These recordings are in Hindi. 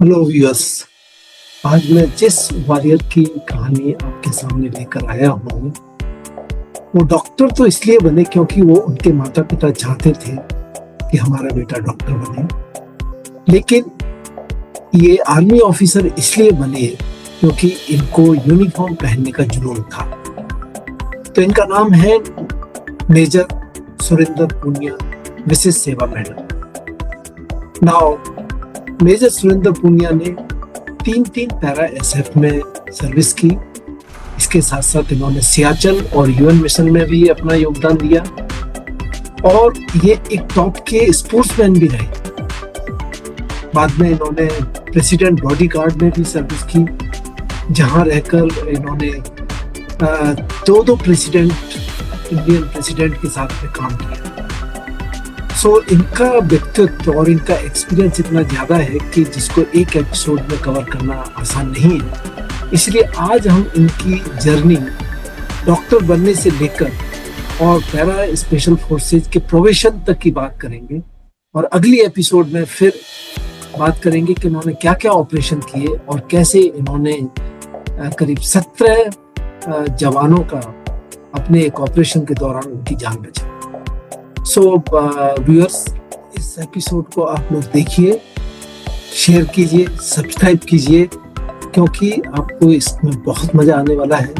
Hello viewers. आज मैं जिस वॉरियर की कहानी आपके सामने लेकर आया हूँ वो डॉक्टर तो इसलिए बने क्योंकि वो उनके माता पिता चाहते थे कि हमारा बेटा डॉक्टर बने, लेकिन ये आर्मी ऑफिसर इसलिए बने क्योंकि इनको यूनिफॉर्म पहनने का जुनून था। तो इनका नाम है मेजर सुरेंद्र पूनिया, विशेष सेवा medal. Now major Surendra Poonia ने 3 पैरा एसएफ में सर्विस की। इसके साथ साथ इन्होंने सियाचल और यूएन मिशन में भी अपना योगदान दिया और ये एक टॉप के स्पोर्ट्समैन भी रहे। बाद में इन्होंने प्रेसिडेंट बॉडीगार्ड में भी सर्विस की, जहां रहकर इन्होंने दो प्रेसिडेंट, इंडियन प्रेसिडेंट के साथ में काम किया। इनका व्यक्तित्व और इनका एक्सपीरियंस इतना ज्यादा है कि जिसको एक एपिसोड में कवर करना आसान नहीं है। इसलिए आज हम इनकी जर्नी डॉक्टर बनने से लेकर और पैरा स्पेशल फोर्सेज के प्रोवेशन तक की बात करेंगे और अगली एपिसोड में फिर बात करेंगे कि इन्होंने क्या क्या ऑपरेशन किए और कैसे इन्होंने करीब 17 जवानों का अपने एक ऑपरेशन के दौरान उनकी जान बचाई। व्यूअर्स, इस एपिसोड को आप लोग देखिए, शेयर कीजिए, सब्सक्राइब कीजिए, क्योंकि आपको इसमें बहुत मजा आने वाला है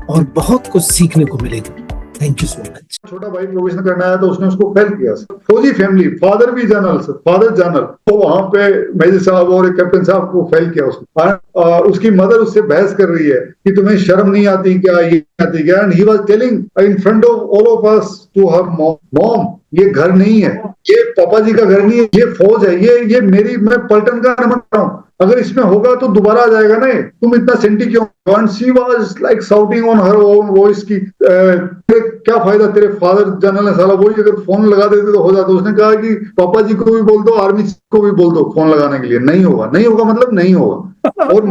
और बहुत कुछ सीखने को मिलेगा। Thank you so much. छोटा भाई प्रोफेशन करना है तो उसने उसको फेल किया। फौजी फैमिली, फादर भी जनरल, फादर जनरल, तो वहां पे मेजर साहब और कैप्टन साहब को फेल किया उसने। उसकी मदर उससे बहस कर रही है कि तुम्हें शर्म नहीं आती क्या, ये आती क्या? And he was telling in front of all of us to her mom, ये घर नहीं है, ये पापा जी का घर नहीं है, ये फौज है, ये मेरी, मैं पलटन का नंबर हूं, अगर इसमें होगा तो दोबारा आ जाएगा ना, तुम इतना सेंटी क्यों? And she was like shouting on her own voice कि क्या फायदा, तेरे फादर जनरल है, साला वही अगर फोन लगा देते तो हो जाता। उसने कहा कि पापा जी को भी बोल दो, आर्मी को भी बोल दो फोन लगाने के लिए। नहीं होगा, नहीं होगा मतलब नहीं होगा। और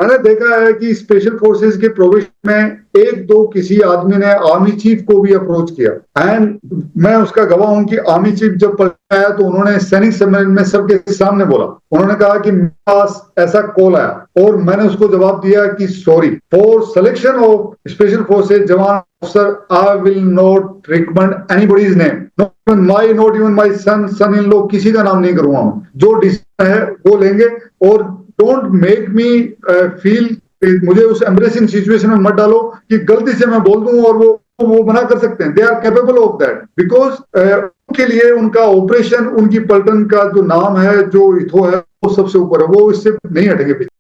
मैंने देखा है कि स्पेशल फोर्सेस के प्रोविजन में एक दो किसी आदमी ने आर्मी चीफ को भी अप्रोच किया, एंड मैं उसका गवाह हूं कि आर्मी चीफ जब आया तो उन्होंने सैनिक सम्मेलन में सबके सामने बोला, उन्होंने कहा कि मेरे पास ऐसा कॉल आया और मैंने उसको जवाब दिया कि sorry for selection of special forces जवान officer I will not recommend anybody's name, not even my son in law, किसी का नाम नहीं करूंगा मैं। जो डिसीजन है वो लेंगे और डोंट मेक मी फील, मुझे उस एम्ब्रेसिंग सिचुएशन में मत डालो कि गलती से मैं बोल दूं और वो मना कर सकते हैं। They are capable of that because उनके लिए उनका ऑपरेशन, उनकी पलटन का जो नाम है, जो इथो है, वो सबसे ऊपर है, वो इससे नहीं हटेंगे पीछे।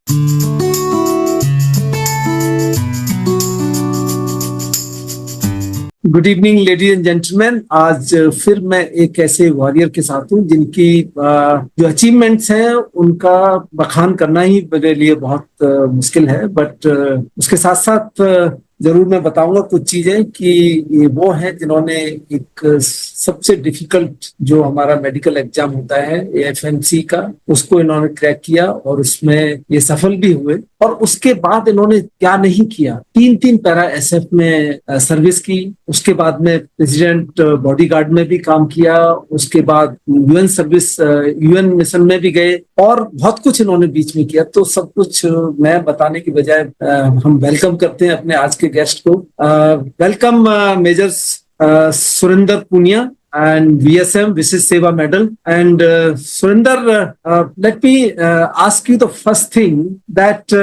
Good evening ladies and gentleman. आज फिर मैं एक ऐसे वॉरियर के साथ हूँ जिनकी जो अचीवमेंट्स हैं उनका बखान करना ही मेरे लिए बहुत मुश्किल है, बट उसके साथ साथ जरूर मैं बताऊंगा कुछ चीजें कि ये वो हैं जिन्होंने एक सबसे डिफिकल्ट जो हमारा मेडिकल एग्जाम होता है एएफएमसी का, उसको इन्होंने क्रैक किया और उसमें ये सफल भी हुए। और उसके बाद इन्होंने क्या नहीं किया, 3 पैरा एसएफ में सर्विस की, उसके बाद में प्रेसिडेंट बॉडीगार्ड में भी काम किया, उसके बाद यूएन सर्विस, यूएन मिशन में भी गए और बहुत कुछ इन्होंने बीच में किया। तो सब कुछ मैं बताने की बजाय हम वेलकम करते हैं अपने आज के गेस्ट को। Welcome major Surendra Poonia and VSM, Visit Seva Medal. And Surinder, let me ask you the first thing that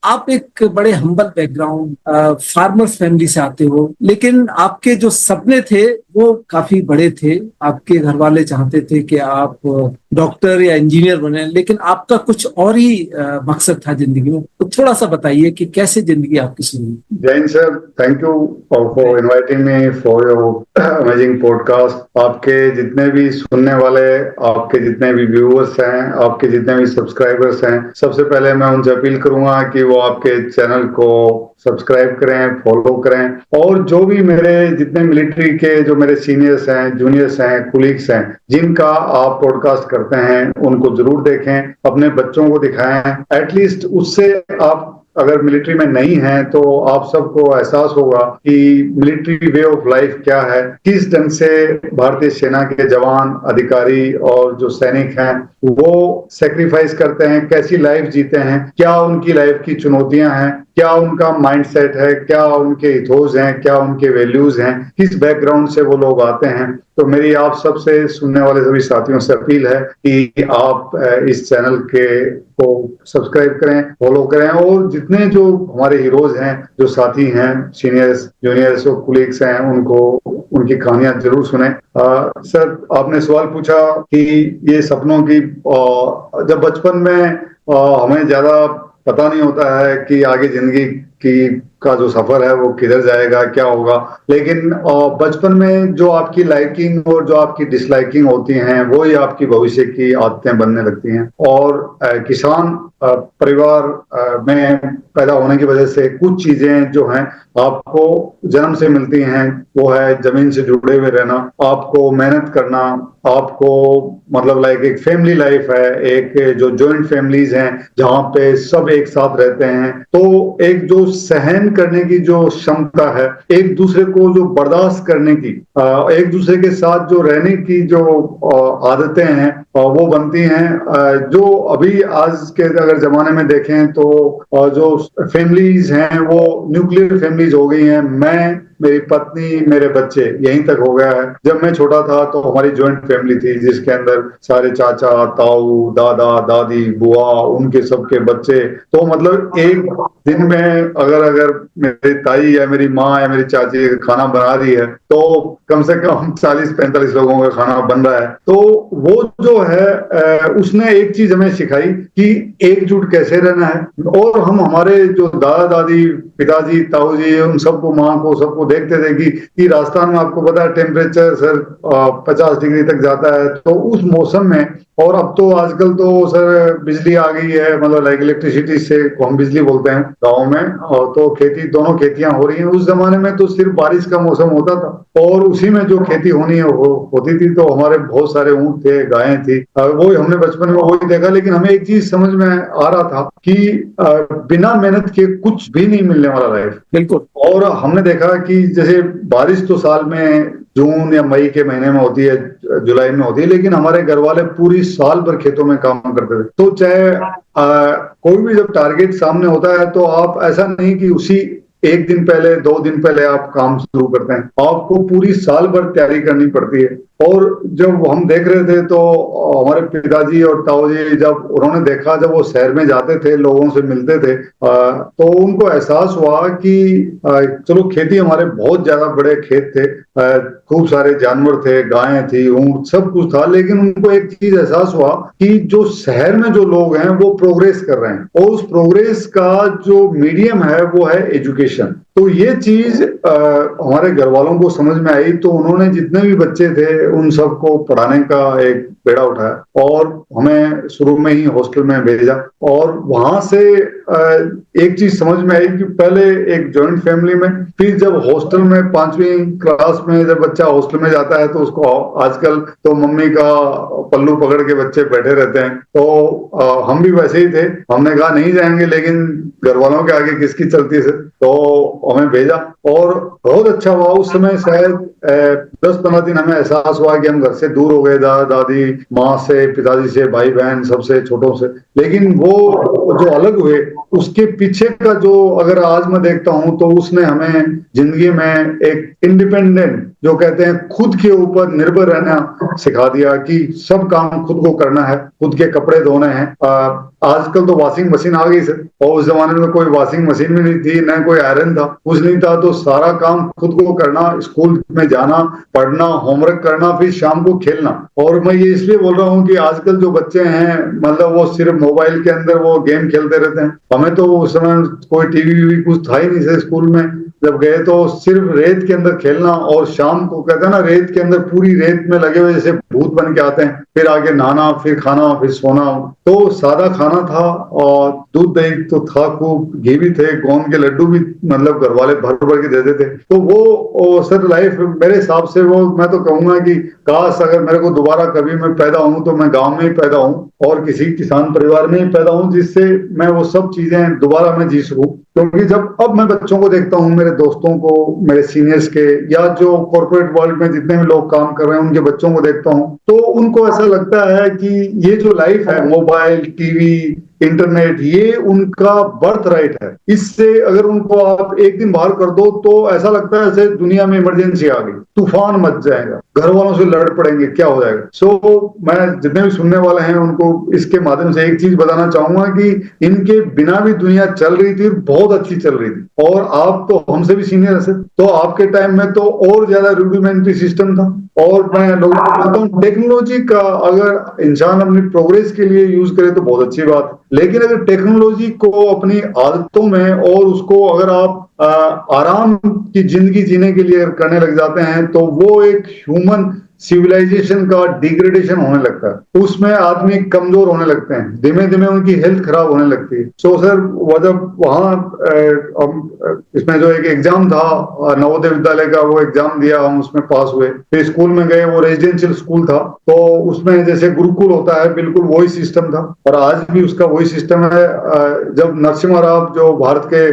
आप एक बड़े हम्बल बैकग्राउंड, फार्मर्स फैमिली से आते हो, लेकिन आपके जो सपने थे वो काफी बड़े थे। आपके घर वाले चाहते थे कि आप डॉक्टर या इंजीनियर बने, लेकिन आपका कुछ और ही मकसद था जिंदगी में। तो थोड़ा सा बताइए कि कैसे जिंदगी आपकी शुरू हुई। Jain sir, thank you for inviting me for your amazing podcast. आपके जितने भी सुनने वाले, आपके जितने भी व्यूअर्स हैं, आपके जितने भी सब्सक्राइबर्स हैं, सबसे पहले मैं उनसे अपील करूंगा कि वो आपके चैनल को सब्सक्राइब करें, फॉलो करें, और जो भी मेरे जितने मिलिट्री के जो मेरे सीनियर्स हैं, जूनियर्स हैं, कुलीग्स हैं, जिनका आप पॉडकास्ट करते हैं, उनको जरूर देखें, अपने बच्चों को दिखाएं। एटलीस्ट उससे आप अगर मिलिट्री में नहीं है तो आप सबको एहसास होगा कि मिलिट्री वे ऑफ लाइफ क्या है, किस ढंग से भारतीय सेना के जवान, अधिकारी और जो सैनिक हैं वो सेक्रीफाइस करते हैं, कैसी लाइफ जीते हैं, क्या उनकी लाइफ की चुनौतियां हैं, क्या उनका माइंडसेट है, क्या उनके इथोस हैं, क्या उनके वैल्यूज हैं, किस बैकग्राउंड से वो लोग आते हैं। तो मेरी आप सबसे सुनने वाले सभी साथियों से अपील है कि आप इस चैनल को सब्सक्राइब करें, फॉलो करें और जितने जो हमारे हीरोज हैं, जो साथी हैं, सीनियर्स, जूनियर्स और कुलीग्स हैं, उनको उनकी कहानियां जरूर सुने। सर, आपने सवाल पूछा कि ये सपनों की, जब बचपन में हमें ज्यादा पता नहीं होता है कि आगे जिंदगी की का जो सफर है वो किधर जाएगा, क्या होगा, लेकिन बचपन में जो आपकी लाइकिंग और जो आपकी डिसलाइकिंग होती हैं वो ही आपकी भविष्य की आदतें बनने लगती हैं। और किसान परिवार में पैदा होने की वजह से कुछ चीजें जो हैं आपको जन्म से मिलती हैं, वो है जमीन से जुड़े हुए रहना, आपको मेहनत करना, आपको मतलब लाइक एक फैमिली लाइफ है, एक जो जॉइंट फैमिलीज हैं जहाँ पे सब एक साथ रहते हैं, तो एक जो सहन करने की जो क्षमता है, एक दूसरे को जो बर्दाश्त करने की, एक दूसरे के साथ जो रहने की जो आदतें हैं वो बनती हैं। जो अभी आज के अगर जमाने में देखें तो जो फैमिलीज हैं वो न्यूक्लियर फैमिलीज हो गई हैं। मैं, मेरी पत्नी, मेरे बच्चे, यहीं तक हो गया है। जब मैं छोटा था तो हमारी जॉइंट फैमिली थी जिसके अंदर सारे चाचा, ताऊ, दादा, दादी, बुआ, उनके सबके बच्चे। तो मतलब एक दिन में अगर मेरी ताई या मेरी माँ या मेरी चाची खाना बना रही है तो कम से कम 40-45 लोगों का खाना बन रहा है। तो वो जो है उसने एक चीज हमें सिखाई कि एकजुट कैसे रहना है। और हम हमारे जो दादा दादी, पिताजी, ताऊ जी, उन सबको, माँ को, सबको देखते थे कि राजस्थान में आपको पता है टेम्परेचर सर 50 डिग्री तक जाता है। तो उस मौसम में, और अब तो आजकल तो सर बिजली आ गई है, मतलब लाइक इलेक्ट्रिसिटी से हम बिजली बोलते हैं गाँव में, और तो खेती, दोनों खेतियां हो रही हैं। उस जमाने में तो सिर्फ बारिश का मौसम होता था और उसी में जो खेती होनी है वो होती थी। तो हमारे बहुत सारे ऊंट थे, गायें थी, वो हमने बचपन में वही देखा। लेकिन हमें एक चीज समझ में आ रहा था कि बिना मेहनत के कुछ भी नहीं मिलने वाला लाइफ। बिल्कुल। और हमने देखा कि जैसे बारिश तो साल में जून या मई के महीने में होती है, जुलाई में होती है, लेकिन हमारे घर वाले पूरी साल भर खेतों में काम करते थे। तो चाहे कोई भी जब टारगेट सामने होता है तो आप ऐसा नहीं कि उसी एक दिन पहले, 2 दिन पहले आप काम शुरू करते हैं, आपको पूरी साल भर तैयारी करनी पड़ती है। और जब हम देख रहे थे तो हमारे पिताजी और ताऊ जी, जब उन्होंने देखा, जब वो शहर में जाते थे, लोगों से मिलते थे, तो उनको एहसास हुआ कि चलो खेती, हमारे बहुत ज्यादा बड़े खेत थे, खूब सारे जानवर थे, गायें थी, ऊंट, सब कुछ था। लेकिन उनको एक चीज एहसास हुआ कि जो शहर में जो लोग हैं वो प्रोग्रेस कर रहे हैं और उस प्रोग्रेस का जो मीडियम है वो है एजुकेशन। तो ये चीज हमारे घर वालों को समझ में आई। तो उन्होंने जितने भी बच्चे थे उन सबको पढ़ाने का एक बेड़ा उठाया और हमें शुरू में ही हॉस्टल में भेजा। और वहां से एक चीज समझ में आई कि पहले एक जॉइंट फैमिली में, फिर जब हॉस्टल में 5वीं क्लास में जब बच्चा हॉस्टल में जाता है तो उसको आजकल तो मम्मी का पल्लू पकड़ के बच्चे बैठे रहते हैं। तो हम भी वैसे ही थे, हमने कहा नहीं जाएंगे, लेकिन घर वालों के आगे किसकी चलती है, तो हमें भेजा। और बहुत अच्छा हुआ। उस समय शायद 10-15 दिन हमें एहसास हुआ कि हम घर से दूर हो गए, दादा दादी, माँ से, पिताजी से, भाई बहन, सबसे छोटों से। लेकिन वो जो अलग हुए, उसके पीछे का जो अगर आज मैं देखता हूं तो उसने हमें जिंदगी में एक इंडिपेंडेंट, जो कहते हैं खुद के ऊपर निर्भर रहना सिखा दिया कि सब काम खुद को करना है, खुद के कपड़े धोने हैं। आजकल तो वॉशिंग मशीन आ गई सर, और उस जमाने में कोई वॉशिंग मशीन भी नहीं थी, न कोई आयरन था, कुछ नहीं था। तो सारा काम खुद को करना, स्कूल में जाना, पढ़ना, होमवर्क करना, फिर शाम को खेलना। और मैं ये इसलिए बोल रहा हूँ कि आजकल जो बच्चे हैं, मतलब वो सिर्फ मोबाइल के अंदर वो गेम खेलते रहते हैं। हमें तो उस समय कोई टीवी कुछ था ही नहीं सर। स्कूल में जब गए तो सिर्फ रेत के अंदर खेलना, और शाम को कहते हैं ना, रेत के अंदर पूरी रेत में लगे हुए जैसे भूत बन के आते हैं, फिर आगे नहाना, फिर खाना, फिर सोना। तो सादा खाना था और दूध दही तो था खूब, घी भी थे, गोंद के लड्डू भी मतलब घर वाले भर भर के देते थे। तो वो सर लाइफ मेरे हिसाब से, वो मैं तो कहूंगा कि काश अगर मेरे को दोबारा कभी मैं मैं पैदा हूं तो मैं गांव में ही पैदा हूं और किसी किसान परिवार में ही पैदा हूं, जिससे मैं वो सब चीजें दोबारा मैं जी सकूं। क्योंकि जब अब मैं बच्चों को देखता हूं, मेरे दोस्तों को, मेरे सीनियर्स के, या जो कॉर्पोरेट वर्ल्ड में जितने भी लोग काम कर रहे हैं उनके बच्चों को देखता हूं, तो उनको ऐसा लगता है कि ये जो लाइफ है, मोबाइल, टीवी, इंटरनेट, ये उनका बर्थ राइट है। इससे अगर उनको आप एक दिन बाहर कर दो तो ऐसा लगता है जैसे दुनिया में इमरजेंसी आ गई, तूफान मच जाएगा, घर वालों से लड़ पड़ेंगे, क्या हो जाएगा। सो मैं जितने भी सुनने वाले हैं उनको इसके माध्यम से एक चीज बताना चाहूंगा कि इनके बिना भी दुनिया चल रही थी, बहुत अच्छी चल रही थी। और आप तो हमसे भी सीनियर है, तो आपके टाइम में तो और ज्यादा रूडिमेंट्री सिस्टम था। और मैं लोगों को कहता हूँ, टेक्नोलॉजी का अगर इंसान अपनी प्रोग्रेस के लिए यूज करे तो बहुत अच्छी बात है, लेकिन अगर टेक्नोलॉजी को अपनी आदतों में और उसको अगर आप आराम की जिंदगी जीने के लिए करने लग जाते हैं तो वो एक ह्यूमन सिविलाइजेशन का डिग्रेडेशन होने लगता है। उसमें आदमी कमजोर होने लगते हैं, धीमे धीमे उनकी हेल्थ खराब होने लगती है। सो सर, जब वहाँ इसमें जो एक एग्जाम था नवोदय विद्यालय का, वो एग्जाम दिया, हम उसमें पास हुए। फिर स्कूल में गए, वो रेजिडेंशियल स्कूल था, तो उसमें जैसे गुरुकुल होता है, बिल्कुल वही सिस्टम था और आज भी उसका वही सिस्टम है। जब नरसिम्हा राव जो भारत के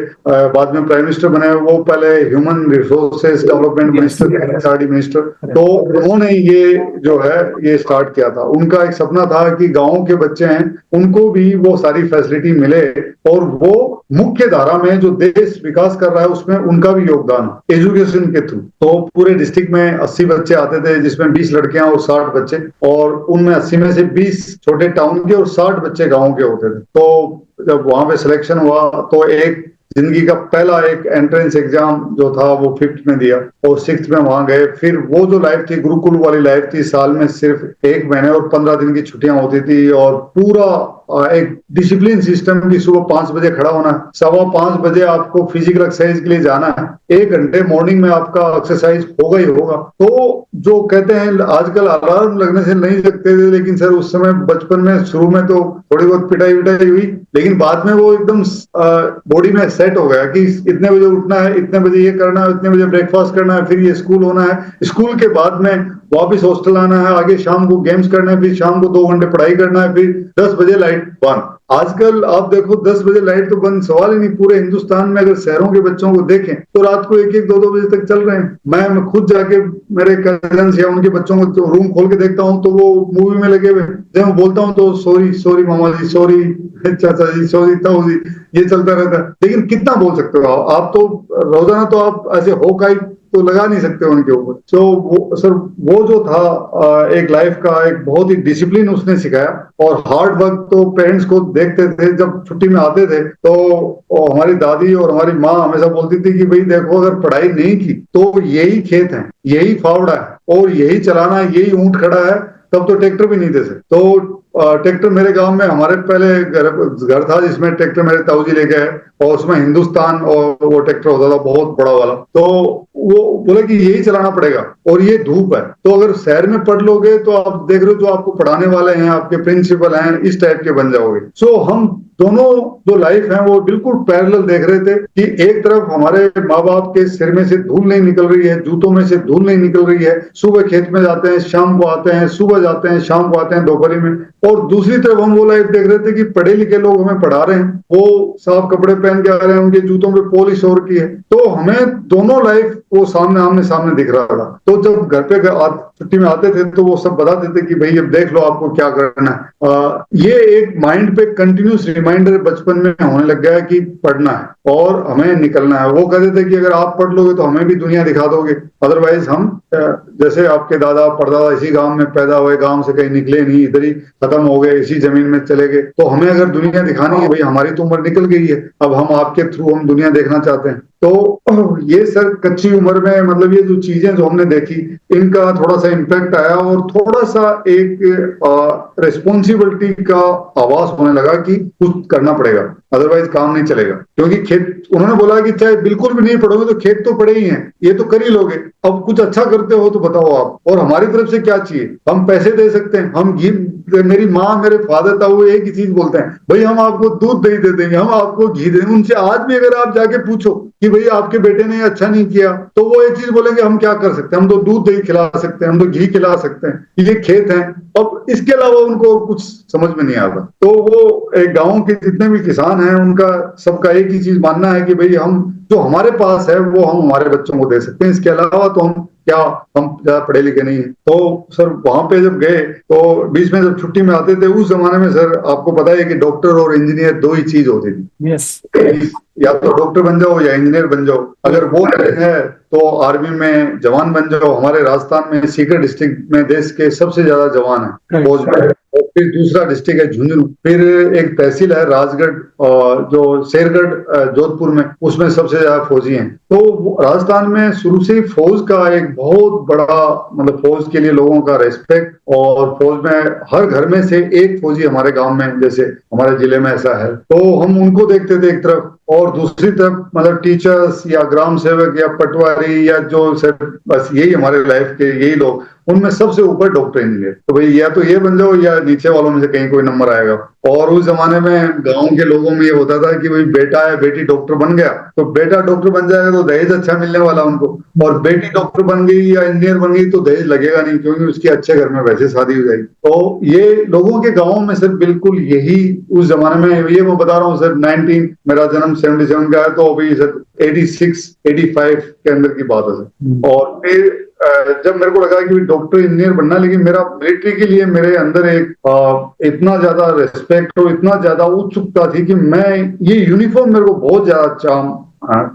बाद में प्राइम मिनिस्टर बने, वो पहले human resources development minister, minister, तो उन्होंने ये जो है ये स्टार्ट किया था। उनका एक सपना था कि गांव के बच्चे हैं उनको भी वो सारी फैसिलिटी मिले और वो मुख्य धारा में जो देश विकास कर रहा है उसमें उनका भी योगदान एजुकेशन के थ्रू। तो पूरे डिस्ट्रिक्ट में 80 बच्चे आते थे, जिसमें 20 लड़कियां और 60 बच्चे, और उनमें 80 में से 20 छोटे टाउन के और 60 बच्चे गाँव के होते थे। तो जब वहां पे सिलेक्शन हुआ तो एक जिंदगी का पहला एक एंट्रेंस एग्जाम जो था वो 5th में दिया और 6th में वहां गए। फिर वो जो लाइफ थी, गुरुकुल वाली लाइफ थी, साल में सिर्फ 1 महीने और 15 दिन की छुट्टियां होती थी और पूरा एक डिसिप्लिन सिस्टम की सुबह 5 बजे खड़ा होना है, 5:15 बजे आपको फिजिकल एक्सरसाइज के लिए जाना है, 1 घंटे मॉर्निंग में आपका एक्सरसाइज होगा ही होगा। तो जो कहते हैं आजकल अलार्म लगने से नहीं जगते थे, लेकिन सर उस समय बचपन में शुरू में तो थोड़ी बहुत पिटाई विटाई हुई, लेकिन बाद में वो एकदम बॉडी में सेट हो गया कि इतने बजे उठना है, इतने बजे ये करना है, इतने बजे ब्रेकफास्ट करना है, फिर ये स्कूल होना है, स्कूल के बाद में वापस हॉस्टल आना है, आगे शाम को गेम्स करना है, फिर शाम को 2 घंटे पढ़ाई करना है, फिर 10 बजे लाइट बंद। आजकल आप देखो 10 बजे लाइट तो बंद सवाल ही नहीं। पूरे हिंदुस्तान में अगर शहरों के बच्चों को देखें तो रात को 1-1, 2-2 बजे तक चल रहे हैं। मैं खुद जाके मेरे कजन्स या उनके बच्चों को रूम खोल के देखता हूँ तो वो मूवी में लगे हुए। जब मैं बोलता हूँ तो सॉरी मामा जी, सॉरी चाचा जी, सॉरी ताऊ जी, ये चलता रहता है। लेकिन कितना बोल सकते हो आप तो रोजाना तो आप ऐसे होकाई तो लगा नहीं सकते उनके ऊपर। तो वो सर वो जो था एक लाइफ का एक बहुत ही डिसिप्लिन उसने सिखाया। और हार्ड वर्क तो पेरेंट्स को देखते थे, जब छुट्टी में आते थे तो हमारी दादी और हमारी माँ हमेशा बोलती थी कि भाई देखो, अगर पढ़ाई नहीं की तो यही खेत है, यही फावड़ा है और यही चलाना है, यही ऊंट खड़ा है। तब तो ट्रैक्टर भी नहीं थे सर। तो ट्रैक्टर मेरे गांव में हमारे पहले घर था जिसमें ट्रैक्टर मेरे ताऊ जी लेके आए और उसमें हिंदुस्तान और वो ट्रैक्टर होता था बहुत बड़ा वाला। तो वो बोले कि यही चलाना पड़ेगा और ये धूप है। तो अगर शहर में पढ़ लोगे तो आप देख रहे हो जो आपको पढ़ाने वाले हैं, आपके प्रिंसिपल हैं, इस टाइप के बन जाओगे। सो हम दोनों जो लाइफ है वो बिल्कुल पैरेलल देख रहे थे कि एक तरफ हमारे माँ बाप के सिर में से धूल नहीं निकल रही है, जूतों में से धूल नहीं निकल रही है, सुबह खेत में जाते हैं, शाम को आते हैं, सुबह जाते हैं, शाम को आते हैं दोपहरी में। और दूसरी तरफ हम वो लाइफ देख रहे थे कि पढ़े लिखे लोग हमें पढ़ा रहे हैं, वो साफ कपड़े पहन के आ रहे हैं, उनके जूतों पे पॉलिश हो रखी है। तो हमें दोनों लाइफ वो आमने सामने दिख रहा था। तो जब घर पे छुट्टी में आते थे तो वो सब बताते थे कि भाई अब देख लो आपको क्या करना है। ये एक माइंड पे कंटिन्यूस रिमाइंडर बचपन में होने लग गया है कि पढ़ना है और हमें निकलना है। वो कहते थे कि अगर आप पढ़ लोगे तो हमें भी दुनिया दिखा दोगे, अदरवाइज हम जैसे आपके दादा परदादा इसी गांव में पैदा हुए, गांव से कहीं निकले नहीं, इधर ही खत्म हो गए, इसी जमीन में चले गए, तो हमें अगर दुनिया दिखानी है, भाई हमारी तो उम्र निकल गई है, अब हम आपके थ्रू हम दुनिया देखना चाहते हैं। तो ये सर कच्ची उम्र में मतलब ये जो चीजें जो हमने देखी, इनका थोड़ा सा इम्पैक्ट आया और थोड़ा सा एक रिस्पॉन्सिबिलिटी का आवाज होने लगा कि कुछ करना पड़ेगा। अदरवाइज काम नहीं चलेगा। क्योंकि खेत, उन्होंने बोला कि चाहे बिल्कुल भी नहीं पढ़ोगे तो खेत तो पड़े ही हैं, ये तो कर ही लोगे। अब कुछ अच्छा करते हो तो बताओ आप, और हमारी तरफ से क्या चाहिए? हम पैसे दे सकते हैं, हम घी, मेरी माँ मेरे फादर था वो एक ही चीज बोलते हैं, भाई हम आपको दूध दही दे देंगे, हम आपको घी देंगे। उनसे आज भी अगर आप जाके पूछो कि भाई आपके बेटे ने अच्छा नहीं किया, तो वो एक चीज बोलेंगे, हम क्या कर सकते हैं, हम तो दूध दही खिला सकते हैं, हम तो घी खिला सकते हैं, ये खेत है। अब इसके अलावा उनको कुछ समझ में नहीं आता। तो वो एक गांव के जितने भी किसान हैं उनका सबका एक ही चीज मानना है कि भाई हम जो हमारे पास है वो हम हमारे बच्चों को दे सकते हैं, इसके अलावा तो हम क्या, हम ज्यादा पढ़े लिखे नहीं है। तो सर वहां पे जब गए तो बीच में जब छुट्टी में आते थे, उस जमाने में सर आपको पता है कि डॉक्टर और इंजीनियर दो ही चीज होती थी। यस, या तो डॉक्टर बन जाओ या इंजीनियर बन जाओ। अगर वो नहीं है तो आर्मी में जवान बन जाओ। हमारे राजस्थान में सीकर डिस्ट्रिक्ट में देश के सबसे ज्यादा जवान है फौज में। और फिर दूसरा डिस्ट्रिक्ट है झुंझुनू, फिर एक तहसील है राजगढ़ जो शेरगढ़ जोधपुर में, उसमें सबसे ज्यादा फौजी हैं। तो राजस्थान में शुरू से ही फौज का एक बहुत बड़ा, मतलब फौज के लिए लोगों का रेस्पेक्ट, और फौज में हर घर में से एक फौजी हमारे गांव में, जैसे हमारे जिले में ऐसा है, तो हम उनको देखते थे एक तरफ, और दूसरी तरफ मतलब टीचर्स या ग्राम सेवक या पटवारी या जो बस यही हमारे लाइफ के यही लोग, उनमें सबसे ऊपर डॉक्टर इंजीनियर। तो भाई या तो ये बन जाओ या नीचे वालों में से कहीं कोई नंबर आएगा। और उस जमाने में गांव के लोगों में ये होता था कि भाई बेटा या बेटी डॉक्टर बन गया तो बेटा डॉक्टर बन जाएगा तो दहेज अच्छा मिलने वाला उनको, और बेटी डॉक्टर बन गई या इंजीनियर बन गई तो दहेज लगेगा नहीं, क्योंकि उसकी अच्छे घर में वैसे शादी हो जाएगी। तो ये लोगों के गाँव में सर बिल्कुल यही उस जमाने में, ये मैं बता रहा हूँ सर, 19 मेरा जन्म 77 का है, तो अभी सर 86 85 के अंदर की बात है सर। और फिर जब मेरे को लगा कि डॉक्टर इंजीनियर बनना, लेकिन मेरा मिलिट्री के लिए मेरे अंदर एक इतना ज्यादा रेस्पेक्ट और इतना ज्यादा उत्सुकता थी कि मैं ये यूनिफॉर्म मेरे को बहुत ज्यादा चार्म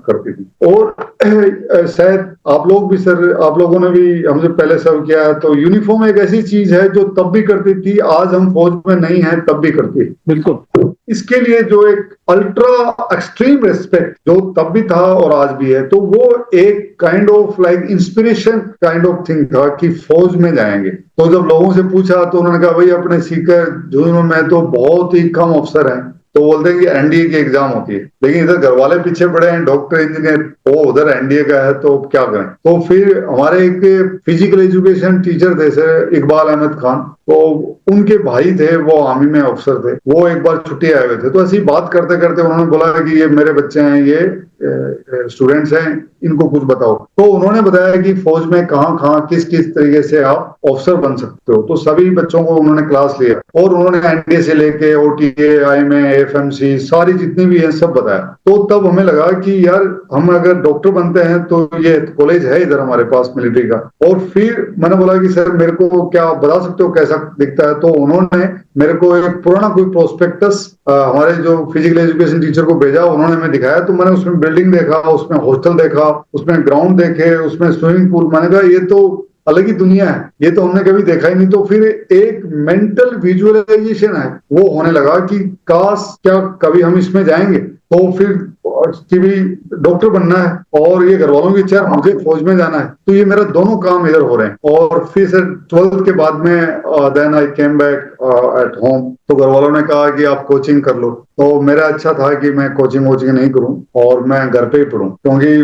करती थी। और शायद आप लोग भी सर, आप लोगों ने भी हमसे पहले सर्व किया है, तो यूनिफॉर्म एक ऐसी चीज है जो तब भी करती थी, आज हम फौज में नहीं है तब भी करती है। बिल्कुल। इसके लिए जो एक अल्ट्रा एक्सट्रीम रेस्पेक्ट जो तब भी था और आज भी है, तो वो एक kind of like inspiration kind of thing था कि फौज में जाएंगे। तो जब लोगों से पूछा तो उन्होंने कहा भाई अपने सीकर झुंझुनू में तो बहुत ही कम अफसर हैं, तो बोलते हैं कि एनडीए की एग्जाम होती है, लेकिन इधर घर वाले पीछे पड़े हैं डॉक्टर इंजीनियर, वो उधर एनडीए का है, तो क्या करें। तो फिर हमारे एक फिजिकल एजुकेशन टीचर थे सर इकबाल अहमद खान, तो उनके भाई थे वो आर्मी में अफसर थे, वो एक बार छुट्टी आए हुए थे, तो ऐसी बात करते करते उन्होंने बोला कि ये मेरे बच्चे हैं, ये स्टूडेंट्स हैं, इनको कुछ बताओ। तो उन्होंने बताया कि फौज में कहाँ कहाँ किस किस तरीके से आप ऑफिसर बन सकते हो। तो सभी बच्चों को उन्होंने क्लास लिया और उन्होंने एनडीए से लेके ओटीए, आईएमए, एफएमसी सारी जितनी भी है सब बताया। तो तब हमें लगा कि यार हम अगर डॉक्टर बनते हैं तो ये कॉलेज है इधर हमारे पास मिलिट्री का। और फिर मैंने बोला कि सर मेरे को क्या बता सकते हो कैसा दिखता है। तो उन्होंने मेरे को एक पुराना कोई प्रोस्पेक्टस हमारे जो फिजिकल एजुकेशन टीचर को भेजा, उन्होंने हमें दिखाया। तो मैंने उसमें बिल्डिंग देखा, उसमें हॉस्टल देखा, उसमें ग्राउंड देखे, उसमें स्विमिंग पूल। मैंने कहा ये तो अलग ही दुनिया है, ये तो हमने कभी देखा ही नहीं। तो फिर एक मेंटल विजुअलाइजेशन है वो होने लगा कि काश क्या कभी हम इसमें जाएंगे। तो फिर भी डॉक्टर बनना है और ये घर वालों की इच्छा मुझे फौज में जाना है, तो ये मेरा दोनों काम इधर हो रहे हैं। और फिर सर 12th के बाद में then I came back at home. तो घर वालों ने कहा कि आप कोचिंग कर लो। तो मेरा अच्छा था कि मैं कोचिंग नहीं करूं और मैं घर पे ही पढ़ूं, क्योंकि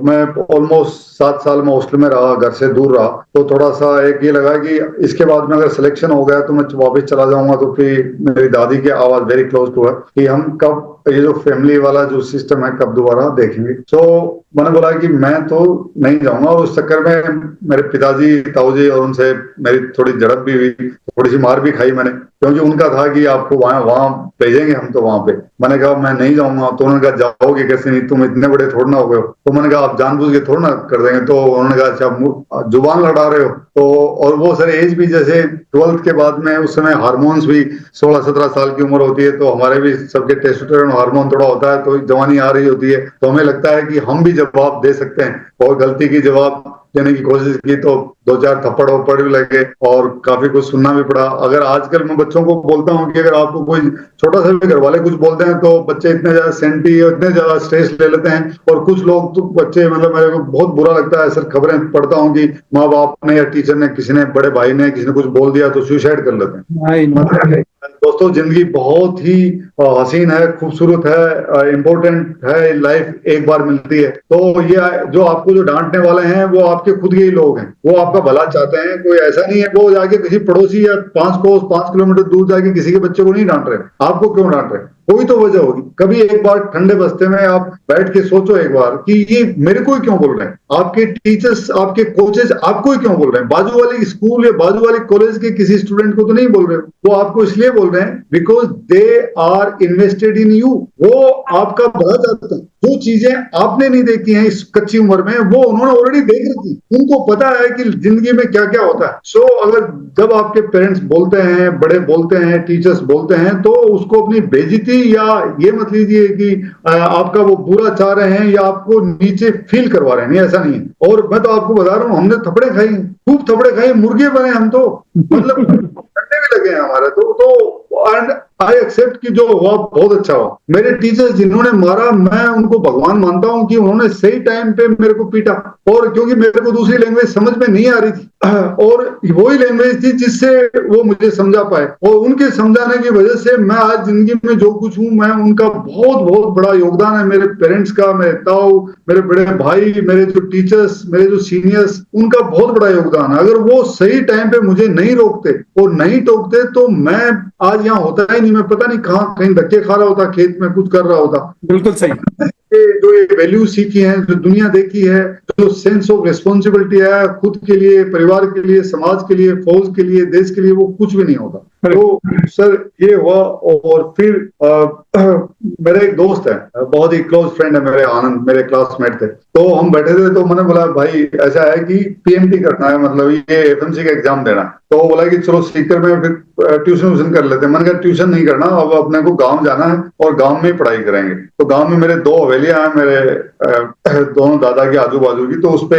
मैं ऑलमोस्ट 7 साल में हॉस्टल में रहा, घर से दूर रहा। तो थोड़ा सा एक ये लगा कि इसके बाद में अगर सिलेक्शन हो गया तो मैं वापस चला जाऊंगा। तो फिर मेरी दादी की आवाज वेरी क्लोज टू है कि हम कब ये जो फैमिली वाला जो सिस्टम है कब दोबारा देखेंगे। तो मैंने बोला कि मैं तो नहीं जाऊंगा। और उस चक्कर में मेरे पिताजी, ताऊजी और उनसे मेरी थोड़ी झड़प भी हुई, थोड़ी सी मार भी खाई मैंने, क्योंकि उनका था कि आपको वहां भेजेंगे हम तो वहां पे। मैंने कहा मैं नहीं जाऊंगा। तो उन्होंने कहा जाओगे कैसे, नहीं तुम इतने बड़े थोड़ा ना हो गए हो। तो मैंने कहा आप जानबूझ के थोड़ा ना कर देंगे। तो उन्होंने कहा अच्छा जुबान लड़ा रहे हो। तो और वो सर एज भी जैसे 12th के बाद में उस समय हार्मोन्स भी 16-17 साल की उम्र होती है, तो हमारे भी सबके टेस्टोस्टेरोन हार्मोन थोड़ा होता है, तो जवानी आ रही होती है। तो हमें लगता है कि हम भी जवाब दे सकते हैं, और गलती की जवाब देने की कोशिश की तो 2-4 थप्पड़ वप्पड़ भी लगे और काफी कुछ सुनना भी पड़ा। अगर आजकल मैं बच्चों को बोलता हूँ कि अगर आपको कोई छोटा सा भी घर वाले कुछ बोलते हैं तो बच्चे इतने ज्यादा सेंटी और इतने ज्यादा स्ट्रेस ले लेते हैं। और कुछ लोग तो बच्चे, मतलब मेरे को बहुत बुरा लगता है सर, खबरें पढ़ता हूँ कि माँ बाप ने या टीचर ने, किसी ने, बड़े भाई ने, किसी ने कुछ बोल दिया तो सुसाइड कर लेते हैं। दोस्तों जिंदगी बहुत ही हसीन है, खूबसूरत है, इम्पोर्टेंट है, लाइफ एक बार मिलती है। तो ये जो आपको जो डांटने वाले हैं वो आपके खुद के ही लोग हैं, वो आपका भला चाहते हैं। कोई ऐसा नहीं है वो जाके किसी पड़ोसी या 5 किलोमीटर दूर जाके किसी के बच्चे को नहीं डांट रहे। आपको क्यों डांट रहे? कोई तो वजह होगी। कभी एक बार ठंडे बस्ते में आप बैठ के सोचो एक बार कि ये मेरे को ही क्यों बोल रहे हैं, आपके टीचर्स, आपके कोचेस आपको ही क्यों बोल रहे हैं। बाजू वाले स्कूल या बाजू वाले कॉलेज के किसी स्टूडेंट को तो नहीं बोल रहे, वो आपको इसलिए बोल रहे हैं because they are invested in you. वो आपका भला चाहते हैं। जो चीजें आपने नहीं देखी हैं इस कच्ची उम्र में, वो उन्होंने ऑलरेडी देख रखी। उनको पता है कि जिंदगी में क्या क्या होता है। सो अगर जब आपके पेरेंट्स बोलते हैं, बड़े बोलते हैं, टीचर्स बोलते हैं, तो उसको अपनी बेइज्जती या ये मत लीजिए कि आपका वो बुरा चाह रहे हैं या आपको नीचे फील करवा रहे हैं। नहीं, ऐसा नहीं है। और मैं तो आपको बता रहा हूँ, हमने थपड़े खाई, खूब थपड़े खाई, मुर्गे बने हम तो, मतलब ठंडे भी लगे हैं हमारे तो एंड आई एक्सेप्ट कि जो हुआ बहुत अच्छा हुआ। मेरे टीचर्स जिन्होंने मारा, मैं उनको भगवान मानता हूं कि उन्होंने सही टाइम पे मेरे को पीटा। और क्योंकि मेरे को दूसरी लैंग्वेज समझ में नहीं आ रही थी और वही लैंग्वेज थी जिससे वो मुझे समझा पाए, और उनके समझाने की वजह से मैं आज जिंदगी में जो कुछ हूं, मैं उनका बहुत बहुत बड़ा योगदान है। मेरे पेरेंट्स का, मेरे ताऊ, मेरे बड़े भाई, मेरे जो टीचर्स, मेरे जो सीनियर्स, उनका बहुत बड़ा योगदान है। अगर वो सही टाइम पे मुझे नहीं रोकते और नहीं टोकते तो मैं आज यहाँ होता ही नहीं। मैं पता नहीं कहाँ कहीं धक्के खा रहा होता, खेत में कुछ कर रहा होता। बिल्कुल सही। जो ये वैल्यू सीखी है, जो दुनिया देखी है, जो सेंस ऑफ रिस्पॉन्सिबिलिटी है खुद के लिए, परिवार के लिए, समाज के लिए, फौज के लिए, देश के लिए, वो कुछ भी नहीं होता। तो सर ये हुआ। और फिर मेरा एक दोस्त है, बहुत ही क्लोज फ्रेंड है मेरे, आनंद, मेरे क्लासमेट थे। तो हम बैठे थे, तो मैंने बोला भाई ऐसा है कि पीएमटी करना है, मतलब ये एफएमसी का एग्जाम देना है। तो वो बोला कि चलो सीकर में फिर ट्यूशन कर लेते हैं। मैंने कहा ट्यूशन नहीं करना, अब अपने को गांव जाना है और गांव में ही पढ़ाई करेंगे। तो गांव में मेरे 2 हवेलियां हैं, मेरे दोनों दादा के आजू बाजू की। तो उस पे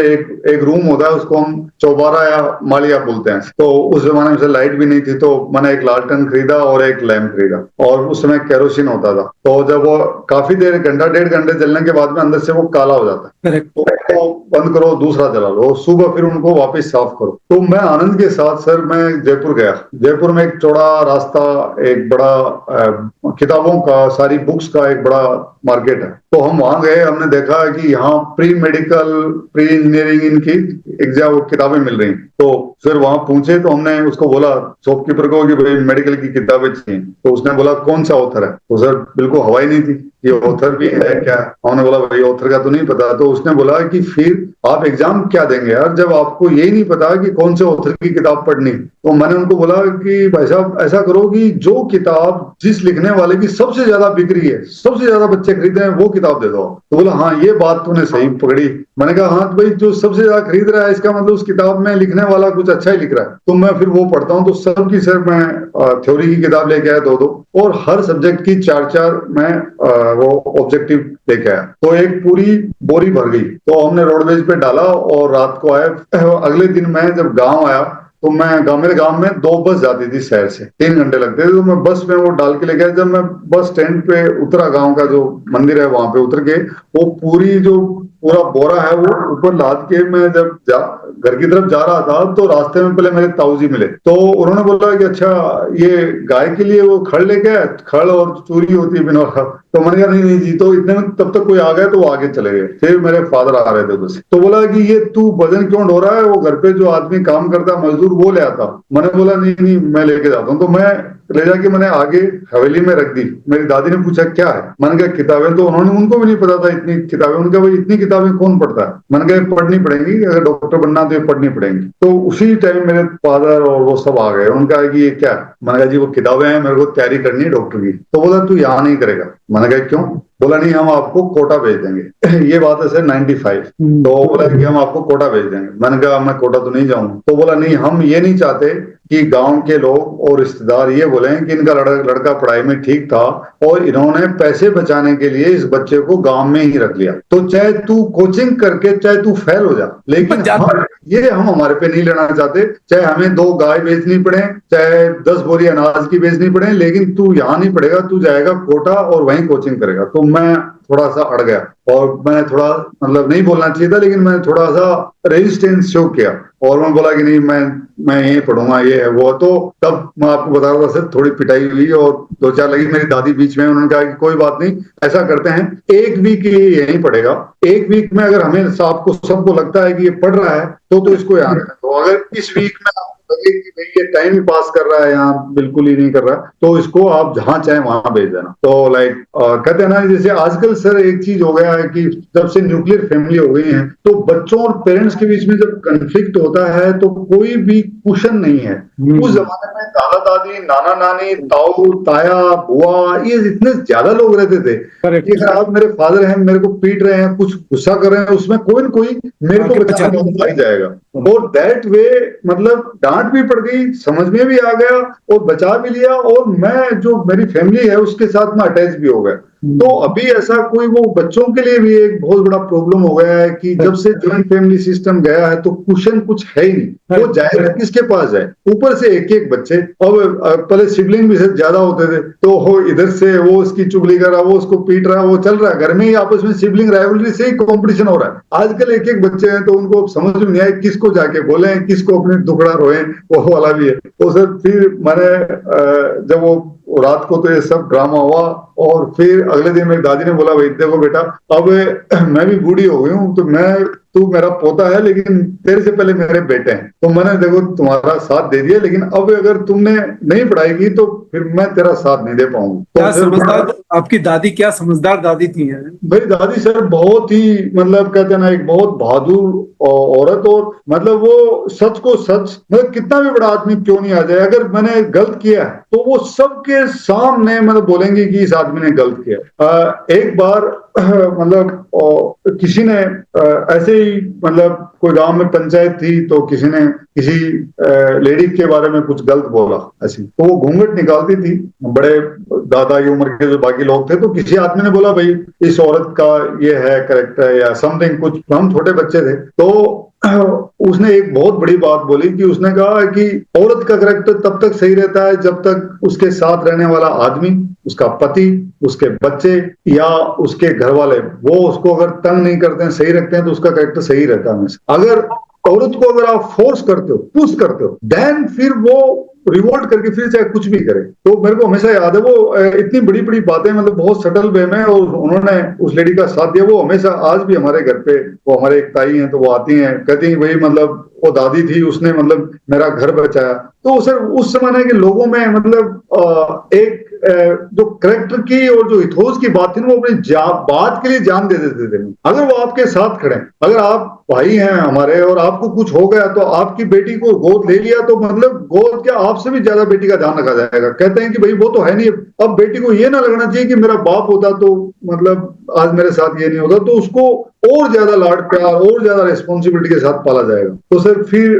एक रूम होता है, उसको हम चौबारा या मालिया बोलते हैं। तो उस जमाने में से लाइट भी नहीं थी, तो मैंने एक लालटेन खरीदा और एक लैम्प खरीदा, और उस समय केरोसिन होता था। तो जब वो काफी देर, घंटा 1.5 घंटे जलने के बाद में अंदर से वो काला हो जाता है, तो बंद करो, दूसरा जला लो, सुबह फिर उनको वापस साफ करो। तो मैं आनंद के साथ सर मैं जयपुर गया। जयपुर में एक चौड़ा रास्ता, एक बड़ा किताबों का, सारी बुक्स का एक बड़ा मार्केट है। तो हम वहां गए, हमने देखा कि यहाँ प्री मेडिकल, प्री इंजीनियरिंग इनकी एग्जाम किताबें मिल रही। तो फिर वहां पूछे, तो हमने उसको बोला शॉपकीपर को कि भाई मेडिकल की किताबें चाहिए। तो उसने बोला कौन सा ऑथर है। तो सर बिल्कुल हवाई नहीं थी, ये ऑथर भी है क्या। हमने बोला भाई ऑथर का तो नहीं पता। तो उसने बोला कि फिर आप एग्जाम क्या देंगे यार, जब आपको यही नहीं पता कि कौन से ऑथर की किताब पढ़नी। तो मैंने उनको बोला कि भाई साहब ऐसा करो कि जो किताब जिस लिखने वाले की सबसे ज्यादा बिक रही है, सबसे ज्यादा बच्चे खरीद रहे हैं, वो किताब दे दो। तो बोला हाँ ये बात तूने सही पकड़ी। मैंने कहा हाँ भाई जो सबसे ज्यादा खरीद रहा है, इसका मतलब उस किताब में लिखने वाला कुछ अच्छा ही लिख रहा है। तो मैं फिर वो पढ़ता हूँ। तो सबकी सर मैं थ्योरी की किताब लेके आया 2-2, और हर सब्जेक्ट की 4-4 मैं वो ऑब्जेक्टिव लेके आया। तो एक पूरी बोरी भर गई। तो हमने रोडवेज पे डाला और रात को आया। अगले दिन मैं जब गांव आया, तो मेरे गांव में 2 बस जाती थी शहर से, 3 घंटे लगते थे। तो मैं बस में वो डाल के ले गया। जब मैं बस स्टैंड पे उतरा, गांव का जो मंदिर है वहां पे उतर के, वो पूरा बोरा है वो ऊपर लाद के मैं जब घर की तरफ जा रहा था, तो रास्ते में पहले मेरे ताऊजी मिले। तो उन्होंने बोला कि अच्छा ये गाय के लिए वो खड़ लेके आए, खड़ और चूरी होती है बिनौला। तो मैंने कहा नहीं जी। तो इतने में तब तक कोई आ गया, तो वो आगे चले गए। फिर मेरे फादर आ रहे थे उधर से। तो बोला कि ये तू वजन क्यों ढो रहा है, वो घर पे जो आदमी काम करता मजदूर वो ले आता। मैंने बोला नहीं मैं लेके जाता हूँ। तो मैं ले जाके मैंने आगे हवेली में रख दी। मेरी दादी ने पूछा क्या है। मैंने कहा किताबें। तो उनको भी नहीं पता था इतनी किताबें। उनका भाई इतनी किताबें कौन पढ़ता है। मैंने कहा पढ़नी पड़ेंगी, अगर डॉक्टर बनना तो ये पढ़नी पड़ेंगी। तो उसी टाइम मेरे फादर और वो सब आ गए। उनका कि ये क्या। मैंने कहा जी वो किताबें हैं, मेरे को तैयारी करनी है डॉक्टर की। तो बोला तू यहाँ नहीं करेगा। मैंने कहा क्यों। बोला नहीं हम आपको कोटा भेज देंगे। ये बात है सर 95। तो बोला कि हम आपको कोटा भेज देंगे। मैंने कहा मैं कोटा तो नहीं जाऊंगा। तो बोला नहीं हम ये नहीं चाहते कि गांव के लोग और रिश्तेदार ये बोले कि इनका लड़का पढ़ाई में ठीक था और इन्होंने पैसे बचाने के लिए इस बच्चे को गांव में ही रख लिया। तो चाहे तू कोचिंग करके चाहे तू फेल हो जा, लेकिन ये हम हमारे पे नहीं लेना चाहते। चाहे हमें 2 गाय बेचनी पड़े, चाहे 10 बोरी अनाज की बेचनी पड़े, लेकिन तू यहाँ नहीं पढ़ेगा, तू जाएगा कोटा और वहीं कोचिंग करेगा। तो मैं थोड़ा सा अड़ गया और मैं थोड़ा मतलब नहीं बोलना चाहिए था, लेकिन मैं थोड़ा सा रेजिस्टेंस शो किया और मैं बोला कि नहीं मैं मैं यही पढ़ूंगा, ये है वो है। तो तब मैं आपको बता रहा था सर, थोड़ी पिटाई हुई और दो चार लगी। मेरी दादी बीच में, उन्होंने कहा कि कोई बात नहीं, ऐसा करते हैं, एक वीक के लिए यहीं पढ़ेगा, एक वीक में अगर हमें आपको सबको लगता है कि ये पढ़ रहा है तो इसको यहाँ रखना। तो अगर इस वीक में आपको लगे कि भाई ये टाइम ही पास कर रहा है, यहाँ बिल्कुल ही नहीं कर रहा है, तो इसको आप जहां चाहे वहां भेज देना। तो लाइक कहते हैं ना, जैसे आजकल सर एक चीज हो गया है कि जब से न्यूक्लियर फैमिली हो गई है तो बच्चों और पेरेंट्स के बीच में जब कन्फ्लिक्ट होता है तो कोई भी कुशन नहीं है। उस जमाने में दादा दादी, नाना नानी, ताऊ ताया, बुआ, ये इतने ज्यादा लोग रहते थे कि अगर आप मेरे फादर हैं, मेरे को पीट रहे हैं, कुछ गुस्सा कर रहे हैं, उसमें कोई न कोई मेरे को बचाने वाला आ ही जाएगा। और दैट वे मतलब डांट भी पड़ गई, समझ में भी आ गया और बचा भी लिया, और मैं जो मेरी फैमिली है उसके साथ में अटैच भी हो गया। तो अभी ऐसा कोई वो बच्चों के लिए भी एक बहुत बड़ा प्रॉब्लम हो गया है कि जब से जॉइंट फैमिली सिस्टम गया है तो कुशन कुछ है ही नहीं, वो जाएगा किसके पास जाए। ऊपर से एक एक बच्चे, अब पहले सिबलिंग भी ज्यादा होते थे तो हो इधर से वो उसकी चुगली कर रहा, वो उसको पीट रहा, वो चल रहा है घर में ही, आपस में सिबलिंग राइवलरी से ही कॉम्पिटिशन हो रहा है। आजकल एक एक बच्चे हैं तो उनको समझ में नहीं आए किसको जाके बोले, किसको अपने दुखड़ा रोए, वो वाला भी है। तो सर फिर मैंने जब वो रात को तो ये सब ड्रामा हुआ, और फिर अगले दिन मेरी दादी ने बोला, भाई देखो बेटा, अब मैं भी बूढ़ी हो गई हूँ, तो तू मेरा पोता है लेकिन तेरे से पहले मेरे बेटे हैं, तो मैंने देखो तुम्हारा साथ दे दिया, लेकिन अब अगर तुमने नहीं पढ़ाई की तो फिर मैं तेरा साथ नहीं दे पाऊंगी। क्या समझदार आपकी दादी, क्या समझदार दादी थी हैं? मेरी दादी सर बहुत ही मतलब कहते हैं ना, एक बहुत बहादुर औरत, और मतलब वो सच को सच, मतलब कितना भी बड़ा आदमी क्यों नहीं आ जाए, अगर मैंने गलत किया है तो वो सबके सामने मतलब बोलेंगे कि इस आदमी ने गलत किया। एक बार मतलब किसी ने ऐसे ही मतलब कोई गांव में पंचायत थी तो किसी ने किसी लेडी के बारे में कुछ गलत बोला ऐसी, तो वो घूंघट निकालती थी, बड़े दादा की उम्र के जो बाकी लोग थे, तो किसी आदमी ने बोला, भाई इस औरत का ये है कैरेक्टर या समथिंग कुछ, हम छोटे बच्चे थे तो उसने एक बहुत बड़ी बात बोली कि उसने कहा कि औरत का कैरेक्टर तब तक सही रहता है जब तक उसके साथ रहने वाला आदमी, उसका पति, उसके बच्चे या उसके घर वाले वो उसको अगर तंग नहीं करते हैं, सही रखते हैं, तो उसका कैरेक्टर सही रहता है हमेशा। अगर औरत को अगर आप फोर्स करते हो, पुश करते हो, देन फिर वो रिवोल्ट करके फिर चाहे कुछ भी करे। तो मेरे को हमेशा याद है वो इतनी बड़ी बड़ी बातें मतलब बहुत सटल वे में, और उन्होंने उस लेडी का साथ दिया। वो हमेशा आज भी हमारे घर पे, वो हमारे एक ताई हैं तो वो आती हैं, कहती हैं भाई मतलब वो दादी थी, उसने मतलब मेरा घर बचाया। तो सर उस जमाने के लोगों में मतलब एक जो करेक्टर की और जो इथोस की बात थी ना, वो अपनी बात के लिए जान दे देते थे। अगर वो आपके साथ खड़े, अगर आप भाई हैं हमारे और आपको कुछ हो गया तो आपकी बेटी को गोद ले लिया तो मतलब गोद क्या, आपसे भी ज्यादा बेटी का ध्यान रखा जाएगा। कहते हैं कि भाई वो तो है नहीं, अब बेटी को ये ना लगना चाहिए कि मेरा बाप होता तो मतलब आज मेरे साथ ये नहीं होता, तो उसको और ज्यादा लाड प्यार और ज्यादा रिस्पॉन्सिबिलिटी के साथ पाला जाएगा। तो सर फिर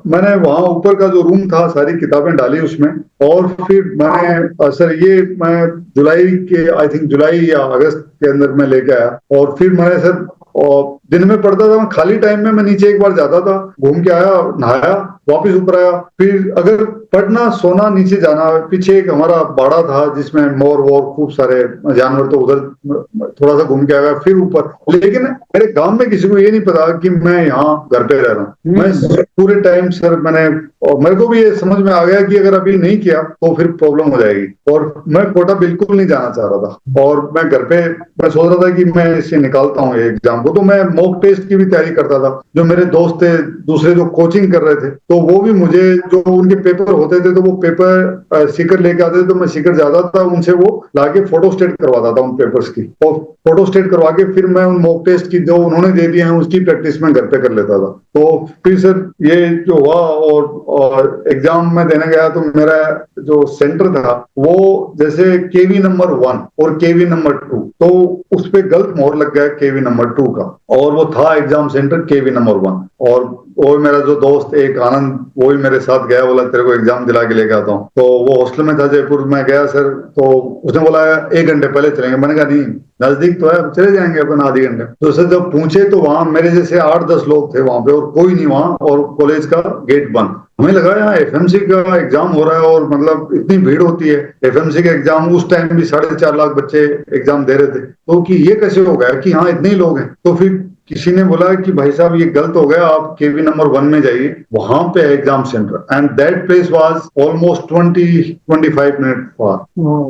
मैंने वहां ऊपर का जो रूम था सारी किताबें डाली उसमें, और फिर मैंने सर ये मैं जुलाई के आई थिंक जुलाई या अगस्त के अंदर मैं लेके आया, और फिर मैंने सर और दिन में पढ़ता था, खाली टाइम में मैं नीचे एक बार जाता था, घूम के आया, नहाया, वापस ऊपर आया, फिर अगर पढ़ना सोना नीचे जाना। पीछे एक हमारा बाड़ा था जिसमें मोर वोर खूब सारे जानवर, तो उधर थोड़ा सा घूम के आया, फिर ऊपर। लेकिन मेरे गांव में किसी को ये नहीं पता कि मैं यहाँ घर पे रह रहा हूँ। मैं पूरे टाइम सर मैंने, और मेरे को भी ये समझ में आ गया कि अगर अभी नहीं किया तो फिर प्रॉब्लम हो जाएगी, और मैं कोटा बिल्कुल नहीं जाना चाह रहा था। और मैं घर पे मैं सोच रहा था कि मैं इसे निकालता हूँ एग्जाम को, तो मैं मॉक टेस्ट की भी तैयारी करता था। जो मेरे दोस्त थे दूसरे जो कोचिंग कर रहे थे, तो वो भी मुझे, जो उनके पेपर होते थे तो वो पेपर स्टिकर लेके आते थे, तो मैं स्टिकर जाता था उनसे, वो लाके फोटो स्टेट करवाता था उन पेपर्स की, और फोटो स्टेट करवा के फिर मैं उन मॉक टेस्ट की जो उन्होंने दे दिए हैं उसकी प्रैक्टिस में घर पे कर लेता था। तो फिर सर ये जो हुआ, और एग्जाम में देने गया तो मेरा जो सेंटर था वो जैसे केवी नंबर 1 और केवी नंबर 2, तो उस पे गलत मोहर लग गया केवी नंबर 2 का, और वो था एग्जाम सेंटर केवी नंबर 1। और वो मेरा जो दोस्त एक आनंद, वो भी मेरे साथ गया, बोला तेरे को एग्जाम दिला के लेके आता हूँ। तो वो हॉस्टल में था जयपुर में, गया सर, तो उसने बोला 1 घंटे पहले चलेंगे। मैंने कहा नहीं, नजदीक तो है, चले जाएंगे अपन आधे घंटे। तो सर जब पूछे तो वहां मेरे जैसे 8-10 लोग थे वहां पे, और कोई नहीं वहां, और कॉलेज का गेट बंद। हमें लगा यहाँ एफएमसी का एग्जाम हो रहा है, और मतलब इतनी भीड़ होती है एफएमसी का एग्जाम, उस टाइम भी 4.5 लाख बच्चे एग्जाम दे रहे थे, तो कि ये कैसे हो गया कि हाँ इतने ही लोग हैं। तो फिर किसी ने बोला कि भाई साहब ये गलत हो गया, आप केवी नंबर 1 में जाइए, वहां पे exam centre, and that place was almost 20-25 minute far,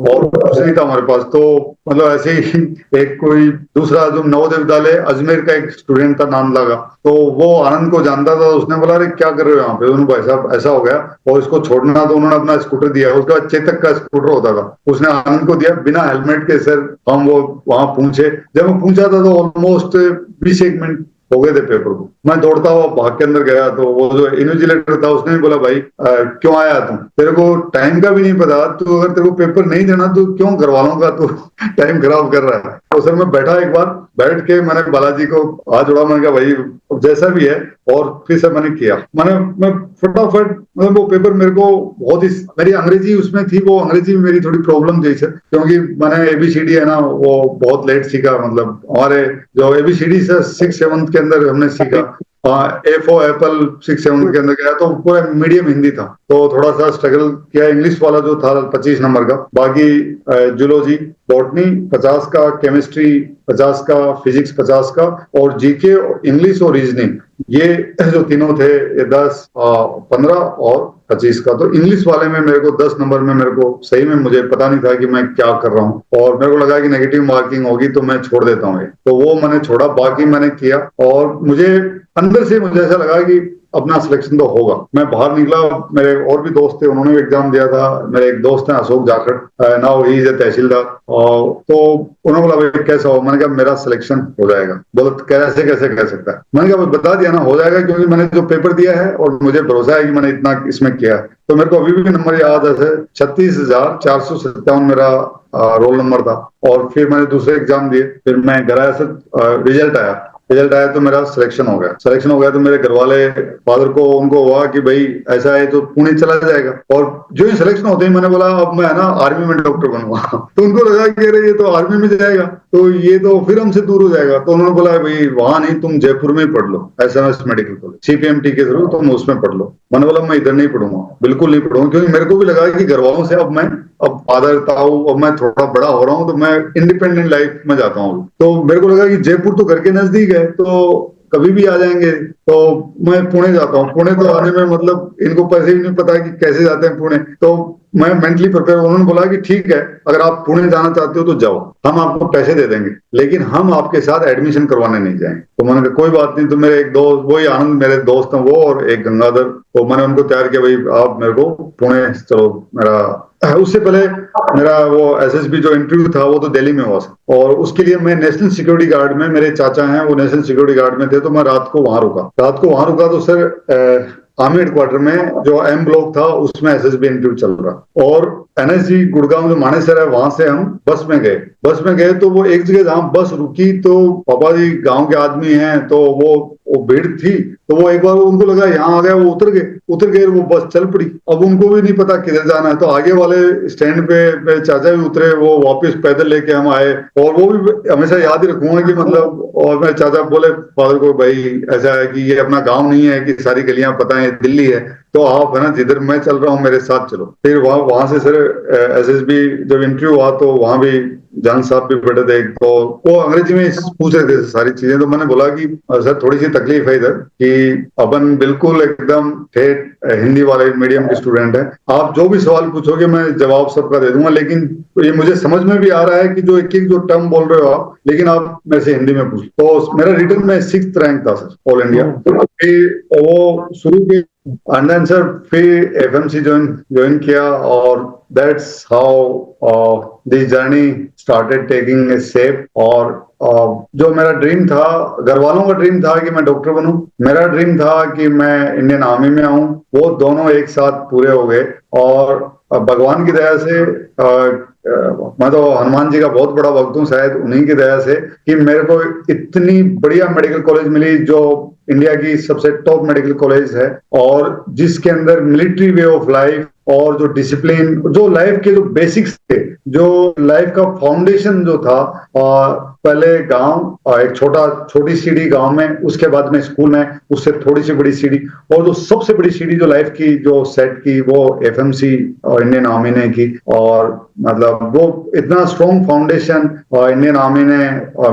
और कुछ नहीं था हमारे पास। तो मतलब ऐसे ही एक कोई दूसरा जो नवोदय विद्यालय अजमेर का एक स्टूडेंट था, नाम लगा, तो वो आनंद को जानता था, उसने बोला अरे क्या कर रहे हो यहाँ पे, उन्होंने भाई साहब ऐसा हो गया और इसको छोड़ना, तो उन्होंने अपना स्कूटर दिया, उसका चेतक का स्कूटर होता था, उसने आनंद को दिया बिना हेलमेट के। सर हम वो वहां पहुंचे, जब मैं पहुंचा था तो ऑलमोस्ट 20 मिनट हो गए थे पेपर को। मैं दौड़ता हुआ भाग के अंदर गया, तो वो जो इन्विजिलेटर था उसने भी बोला भाई क्यों आया तुम, तेरे को टाइम का भी नहीं पता, तो अगर तेरे को पेपर नहीं देना तो क्यों घर वालों का तो टाइम खराब कर रहा है। तो सर मैं बैठा, एक बार बैठ के मैंने बालाजी को हाथ जोड़ा, मैंने कहा भाई जैसा भी है, और फिर से मैंने किया, मैं फटाफट, मतलब वो पेपर मेरे को बहुत ही, मेरी अंग्रेजी उसमें थी, वो अंग्रेजी में मेरी थोड़ी प्रॉब्लम थी सर, क्योंकि मैंने एबीसीडी है ना वो बहुत लेट सीखा, मतलब हमारे जो एबीसीडी से 6-7 के अंदर हमने सीखा, ए फॉर एप्पल 6-7 के अंदर गया, तो पूरा मीडियम हिंदी था, तो थोड़ा सा स्ट्रगल किया। इंग्लिश वाला जो था 25 नंबर का, बाकी जूलॉजी, बॉटनी 50 का, केमिस्ट्री 50 का, फिजिक्स 50 का, और जीके, इंग्लिश और रीजनिंग, ये जो तीनों थे, ये 10, 15 और 25 का। तो इंग्लिश वाले में मेरे को 10 नंबर में, मेरे को सही में मुझे पता नहीं था कि मैं क्या कर रहा हूँ, और मेरे को लगा कि नेगेटिव मार्किंग होगी तो मैं छोड़ देता हूँ, तो वो मैंने छोड़ा, बाकी मैंने किया, और मुझे अंदर से मुझे ऐसा लगा कि अपना सिलेक्शन तो होगा। मैं बाहर निकला, मेरे और भी दोस्त थे, उन्होंने भी एग्जाम दिया था। मेरे एक दोस्त है Ashok Jakhar, now he is a tehsildar, तो उन्होंने बोला भाई कैसा हो, मैंने कहा मेरा सिलेक्शन हो जाएगा। बोला कैसे कैसे कह सकता है, मैंने कहा बता दिया ना हो जाएगा, क्योंकि मैंने जो पेपर दिया है और मुझे भरोसा है कि मैंने इतना इसमें किया है। तो मेरे को अभी भी नंबर याद है, 36,457 मेरा रोल नंबर था, और फिर मैंने दूसरे एग्जाम दिए, फिर मैं घर आया, सर रिजल्ट आया तो मेरा सिलेक्शन हो गया। तो मेरे घर वाले, फादर को, उनको हुआ कि भाई ऐसा है तो पुणे चला जाएगा, और जो ही सिलेक्शन होते ही मैंने बोला अब मैं ना आर्मी में डॉक्टर बनूंगा। तो उनको लगा कि अरे ये तो आर्मी में जाएगा तो ये तो फिर हमसे दूर हो जाएगा, तो उन्होंने बोला भाई वहां नहीं, तुम जयपुर में ही पढ़ लो, SMS मेडिकल कॉलेज CPMT के थ्रू तुम उसमें पढ़ लो। मैंने बोला मैं इधर नहीं पढ़ूंगा, बिल्कुल नहीं पढ़ूंगा, क्योंकि मेरे को भी लगा कि घर वालों से अब फादर ताऊ, अब मैं थोड़ा बड़ा हो रहा हूँ, तो मैं इंडिपेंडेंट लाइफ में जाता हूँ। तो मेरे को लगा कि जयपुर तो घर के नजदीक है, तो कभी भी आ जाएंगे, तो मैं पुणे जाता हूँ। पुणे तो आने में मतलब इनको पैसे भी नहीं पता कि कैसे जाते हैं पुणे, तो मैं मेंटली प्रिपेयर। उन्होंने बोला कि ठीक है, अगर आप पुणे जाना चाहते हो तो जाओ, हम आपको पैसे दे देंगे, लेकिन हम आपके साथ एडमिशन करवाने नहीं जाएंगे। तो मैंने कहा कोई बात नहीं। तो मेरे एक दोस्त, वही आनंद मेरे दोस्त हैं वो, और एक गंगाधर, तो मैंने उनको तैयार किया भाई आप मेरे को पुणे चलो। उससे पहले मेरा वो SSB जो इंटरव्यू था वो तो दिल्ली में हुआ था, और उसके लिए मैं नेशनल सिक्योरिटी गार्ड में, मेरे चाचा हैं वो नेशनल सिक्योरिटी गार्ड में थे, तो मैं रात को वहां रुका। तो सर आर्मी हेडक्वार्टर में जो M ब्लॉक था उसमें SSB इंटरव्यू चल रहा, और NSG गुड़गांव जो मानेसर है वहां से हम बस में गए। तो वो एक जगह जहां बस रुकी, तो पापा जी गांव के आदमी हैं, तो वो भीड़ थी, तो वो एक बार उनको लगा यहाँ आ गया, वो उतर गए, वो बस चल पड़ी। अब उनको भी नहीं पता किधर जाना है, तो आगे वाले स्टैंड पे मेरे चाचा भी उतरे, वो वापस पैदल लेके हम आए, और वो भी हमेशा याद ही रखूंगा कि मतलब, और मेरे चाचा बोले फादर को भाई ऐसा है कि ये अपना गाँव नहीं है कि सारी गलियां पता है, दिल्ली है, तो आप है ना जिधर मैं चल रहा हूँ मेरे साथ चलो। फिर वहां से सर SSB जब इंटरव्यू हुआ, तो वहां भी जान साहब भी बैठे थे, तो वो अंग्रेजी में पूछ रहे थे सारी चीजें। तो मैंने बोला कि सर थोड़ी सी तकलीफ है इधर कि अपन बिल्कुल एकदम ठेठ हिंदी वाले मीडियम के स्टूडेंट है, आप जो भी सवाल पूछोगे मैं जवाब सबका दे दूंगा, लेकिन ये मुझे समझ में भी आ रहा है कि जो एक जो टर्म बोल रहे हो आप, लेकिन आप मेरे से हिंदी में पूछ। तो मेरा रिटर्न में 6th रैंक था सर ऑल इंडिया। तो वो शुरू के एंड देन सर फिर FMC ज्वाइन किया, और that's how this journey started taking A shape. और जो मेरा ड्रीम था, घर वालों का ड्रीम था कि मैं डॉक्टर बनूं, मेरा ड्रीम था कि मैं इंडियन आर्मी में आऊं, वो दोनों एक साथ पूरे हो गए। और भगवान की दया से मैं तो हनुमान जी का बहुत बड़ा भक्त हूँ, शायद उन्हीं की दया से कि मेरे को इतनी बढ़िया मेडिकल कॉलेज मिली, जो इंडिया की सबसे टॉप मेडिकल कॉलेज है, और जिसके अंदर मिलिट्री वे ऑफ लाइफ और जो डिसिप्लिन, जो लाइफ के जो बेसिक्स थे, जो लाइफ का फाउंडेशन जो था, पहले गांव, एक छोटी सीढ़ी गांव में, उसके बाद में स्कूल में, उससे थोड़ी सी बड़ी सीढ़ी, और जो सबसे बड़ी सीढ़ी जो लाइफ की जो सेट की वो एफएमसी इंडियन आर्मी ने की। और मतलब वो इतना स्ट्रॉन्ग फाउंडेशन इंडियन आर्मी ने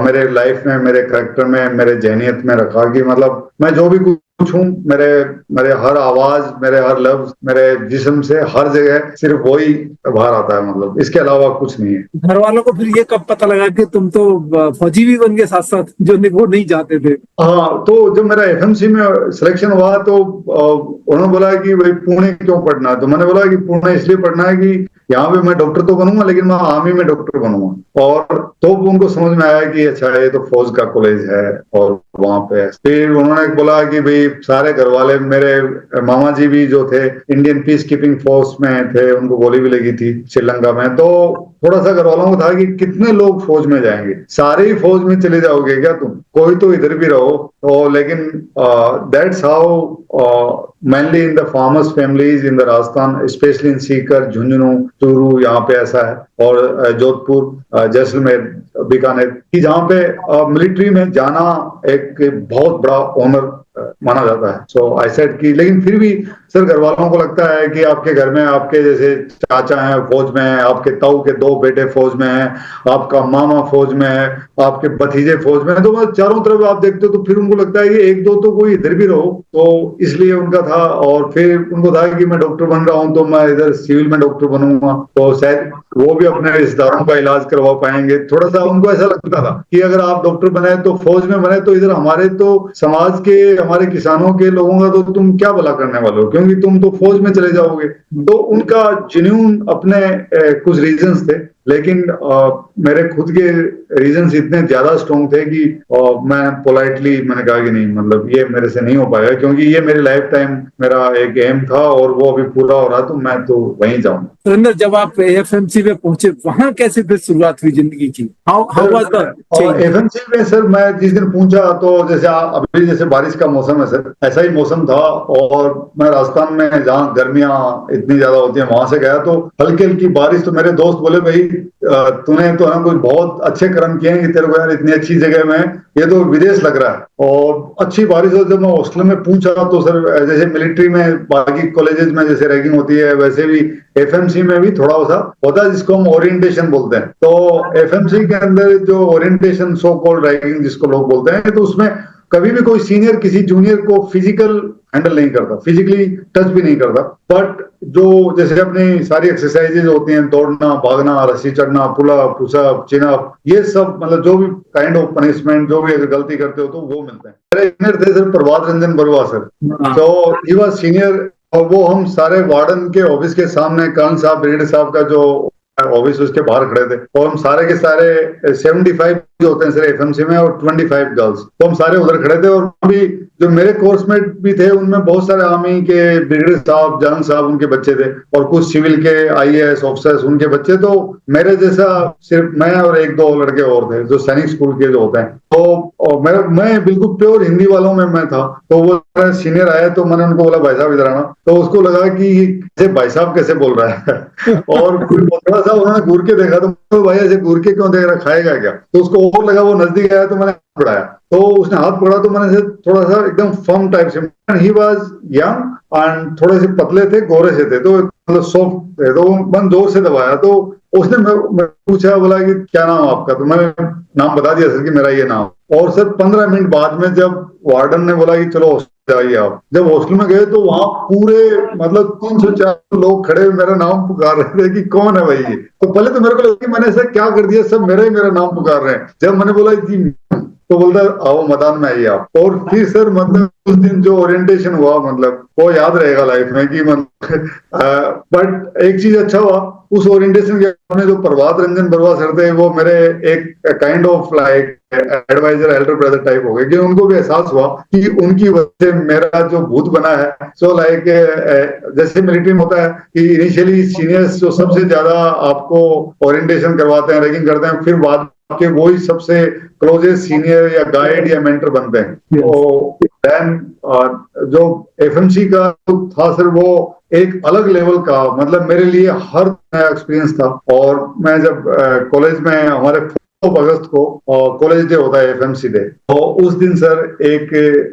मेरे लाइफ में, मेरे करेक्टर में, मेरे जहनियत में रखा कि मतलब मैं जो भी कुछ हूँ, मेरे मेरे हर आवाज, मेरे हर लफ्ज, मेरे जिस्म से हर जगह सिर्फ वही बाहर आता है, मतलब इसके अलावा कुछ नहीं है। घर वालों को फिर ये कब पता लगा कि तुम तो फौजी भी बन गए साथ साथ, जो वो नहीं चाहते थे? हाँ, तो जब मेरा एफएमसी में सिलेक्शन हुआ तो उन्होंने बोला कि भाई पुणे क्यों पढ़ना है, तो मैंने बोला कि पुणे इसलिए पढ़ना है कि यहाँ पे मैं डॉक्टर तो बनूंगा, लेकिन मैं आर्मी में डॉक्टर बनूंगा। और तो उनको समझ में आया कि अच्छा ये तो फौज का कॉलेज है, और वहां पे फिर उन्होंने बोला कि भाई सारे घर वाले, मेरे मामा जी भी जो थे इंडियन पीस कीपिंग फोर्स में थे, उनको गोली भी लगी थी श्रीलंका में, तो थोड़ा सा घर वालों को था कि कितने लोग फौज में जाएंगे, सारे ही फौज में चले जाओगे क्या तुम, कोई तो इधर भी रहो। तो लेकिन that's how mainly in the farmers families in the Rajasthan, especially in Sikar, Jhunjhunu, Churu, यहाँ पे ऐसा है, और जोधपुर, जैसलमेर, बीकानेर, कि जहाँ पे मिलिट्री में जाना एक बहुत बड़ा ऑनर माना जाता है। सो आई सेड कि लेकिन फिर भी सर घर वालों को लगता है कि आपके घर में आपके जैसे चाचा हैं फौज में हैं, आपके ताऊ के 2 बेटे फौज में हैं, आपका मामा फौज में है, आपके भतीजे फौज में है, तो मतलब चारों तरफ आप देखते हो, तो फिर उनको लगता है कि एक दो तो कोई इधर भी रहो, तो इसलिए उनका था। और फिर उनको था कि मैं डॉक्टर बन रहा हूं तो मैं इधर सिविल में डॉक्टर बनूंगा, तो शायद वो भी अपने रिश्तेदारों का इलाज करवा पाएंगे। थोड़ा सा उनको ऐसा लगता था कि अगर आप डॉक्टर बने तो फौज में बने, तो इधर हमारे तो समाज के, हमारे किसानों के लोगों का तो तुम क्या भला करने वाले हो, क्योंकि तुम तो फौज में चले जाओगे। तो उनका जेन्युइन अपने कुछ रीजंस थे, लेकिन मेरे खुद के रीजंस इतने ज्यादा स्ट्रॉन्ग थे कि मैं पोलाइटली मैंने कहा कि नहीं, मतलब ये मेरे से नहीं हो पाएगा, क्योंकि ये मेरी लाइफ टाइम मेरा एक एम था और वो अभी पूरा हो रहा, तो मैं तो वहीं जाऊंगा। सुरेंद्र, जब आप एफएमसी में पहुंचे, वहां कैसे फिर शुरुआत हुई जिंदगी की? How was the change? FMC में सर मैं जिस दिन पहुंचा, तो जैसे अभी जैसे बारिश का मौसम है सर, ऐसा ही मौसम था, और मैं राजस्थान में जहाँ गर्मियां इतनी ज्यादा होती है वहां से गया, तो हल्की हल्की बारिश, तो मेरे दोस्त बोले भाई तूने तो ना कुछ बहुत अच्छे कर्म किए हैं कि तेरे को यार इतनी अच्छी जगह में, ये तो विदेश लग रहा है, और अच्छी बारिश हो। जब मैं हॉस्टल में पूछा तो सर जैसे मिलिट्री में बाकी कॉलेजेस में जैसे रैगिंग होती है, वैसे भी एफएमसी में भी थोड़ा सा होता है, जिसको हम ओरिएंटेशन बोलते हैं। तो एफएमसी के अंदर जो ओरिएंटेशन, सो कॉल्ड रैगिंग जिसको लोग बोलते हैं, तो उसमें कभी भी कोई सीनियर किसी जूनियर को फिजिकल हैंडल नहीं करता, फिजिकली टच भी नहीं करता, बट जो जैसे अपनी सारी एक्सरसाइजेज होती हैं, दौड़ना, भागना, रस्सी चढ़ना, पुलअप, पुशअप, चिनअप, ये सब मतलब जो भी काइंड ऑफ पनिशमेंट, जो भी अगर गलती करते हो तो वो मिलते हैं। मेरे इंजीनियर थे सर प्रभात रंजन बरुआ सर, तो ही वाज सीनियर, और वो हम सारे वार्डन के ऑफिस के सामने कर्नल साहब, ब्रिगेडियर साहब का जो ऑफिस उसके बाहर खड़े थे, और हम सारे के सारे 75 जो होते हैं सर एफएमसी में, और 25 गर्ल्स, तो हम सारे उधर खड़े थे। और भी जो मेरे कोर्समेट भी थे, उनमें बहुत सारे आर्मी के ब्रिगेडियर साहब, जनरल साहब उनके बच्चे थे, और कुछ सिविल के आईएएस ऑफिसर्स उनके बच्चे। तो मेरे जैसा सिर्फ मैं और 1-2 लड़के और थे जो सैनिक स्कूल के जो होते हैं, तो मैं बिल्कुल प्योर हिंदी वालों में मैं था। तो वो सीनियर आया, तो मैंने उनको बोला भाई साहब इधर आना, तो उसको लगा कि भाई साहब कैसे बोल रहा है और थोड़ा सा उन्होंने घूर के देखा, तो भाई ऐसे घूर के क्यों देख रहा, खाएगा क्या, तो उसको और लगा, वो नजदीक आया तो मैंने हाथ बढ़ाया, तो उसने हाथ पकड़ा, तो मैंने थोड़ा सा एकदम फर्म टाइप से, ही वाज यंग एंड थोड़े से पतले थे, गोरे से थे, तो मतलब सॉफ्ट थे, तो मैंने जोर से दबाया, तो उसने मैं पूछा, बोला कि क्या नाम आपका, तो मैंने नाम बता दिया सर कि मेरा ये नाम। और सर 15 मिनट बाद में जब वार्डन ने बोला कि चलो जाइए आप, जब हॉस्टल में गए तो वहां पूरे मतलब 300-400 लोग खड़े मेरा नाम पुकार रहे थे कि कौन है भाई ये। तो पहले तो मेरे को लगा कि मैंने ऐसा क्या कर दिया, सब मेरा नाम पुकार रहे हैं। जब मैंने बोला जी, तो बोलता आओ मैदान में आइए आप। और फिर सर मतलब उस दिन जो ओरिएंटेशन हुआ, मतलब वो याद रहेगा लाइफ में कि मतलब बट एक चीज अच्छा हुआ उस ओरिएंटेशन के में, जो प्रभात रंजन बरुआ सर थे, वो मेरे एक kind of like advisor, elder brother type हो गए, कि उनको भी एहसास हुआ कि उनकी वजह से मेरा जो भूत बना है, सो लाइक जैसे मिलिट्री में होता है कि इनिशियली सीनियर्स जो सबसे ज्यादा आपको ओरिएंटेशन करवाते हैं, रैगिंग करते हैं, फिर बाद आपके वही सबसे क्लोजेस्ट सीनियर या गाइड या मेंटर बनते हैं। तो देन जो एफएमसी का था सर, वो एक अलग लेवल का, मतलब मेरे लिए हर नया एक्सपीरियंस था। और मैं जब कॉलेज में, हमारे 4 अगस्त को कॉलेज डे होता है, एफएमसी डे, तो उस दिन सर एक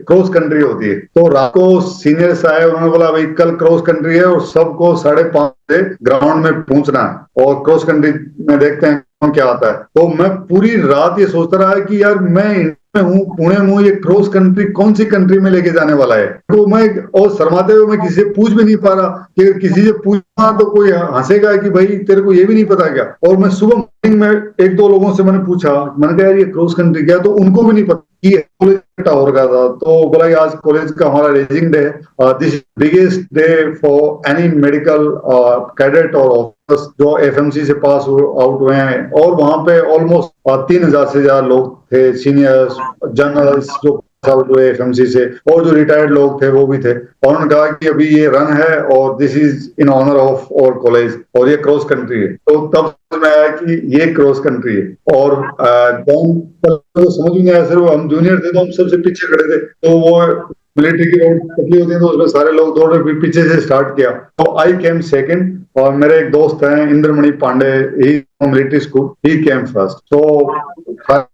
क्रॉस कंट्री होती है। तो रात को सीनियर्स आए, उन्होंने बोला भाई कल क्रॉस कंट्री है और सबको 5:30 बजे ग्राउंड में पहुंचना है और क्रॉस कंट्री में देखते हैं कौन क्या आता है। तो मैं पूरी रात ये सोचता रहा कि यार मैं इंडिया में हूँ, पुणे में हूँ, ये क्रॉस कंट्री कौन सी कंट्री में लेके जाने वाला है। तो मैं, और शर्माते हुए मैं किसी से पूछ भी नहीं पा रहा कि अगर किसी से पूछा तो कोई हंसेगा कि भाई तेरे को ये भी नहीं पता क्या। और मैं सुबह मॉर्निंग में 1-2 लोगों से मैंने पूछा, मैंने कहा यार ये क्रॉस कंट्री क्या, तो उनको भी नहीं पता कि कॉलेज टावर का था। तो बोला कि आज कॉलेज का हमारा रेजिंग डे है, this biggest day for any medical cadet और ऑफिसर्स जो एफएमसी से पास आउट हुए हैं। और वहां पे ऑलमोस्ट 3000 से ज्यादा लोग थे, सीनियर्स, जनरल्स जो पास आउट हुए एफएमसी से, और जो रिटायर्ड लोग थे वो भी थे। और उन्होंने कहा कि अभी ये रन है और this is in honour of our college, और ये क्रॉस कंट्री है। तो तब समझ में आया कि ये क्रॉस कंट्री है। और तो समझ में नहीं आया सर, हम जूनियर थे तो हम सबसे पीछे खड़े थे। तो वो मिलिट्री की रोड पतली होती है तो उसमें सारे लोग दौड़ रहे, पीछे से स्टार्ट किया। तो आई केम सेकंड, और मेरे एक दोस्त हैं इंद्रमणि पांडे, ही मिलिट्री स्कूल, ही केम फर्स्ट। तो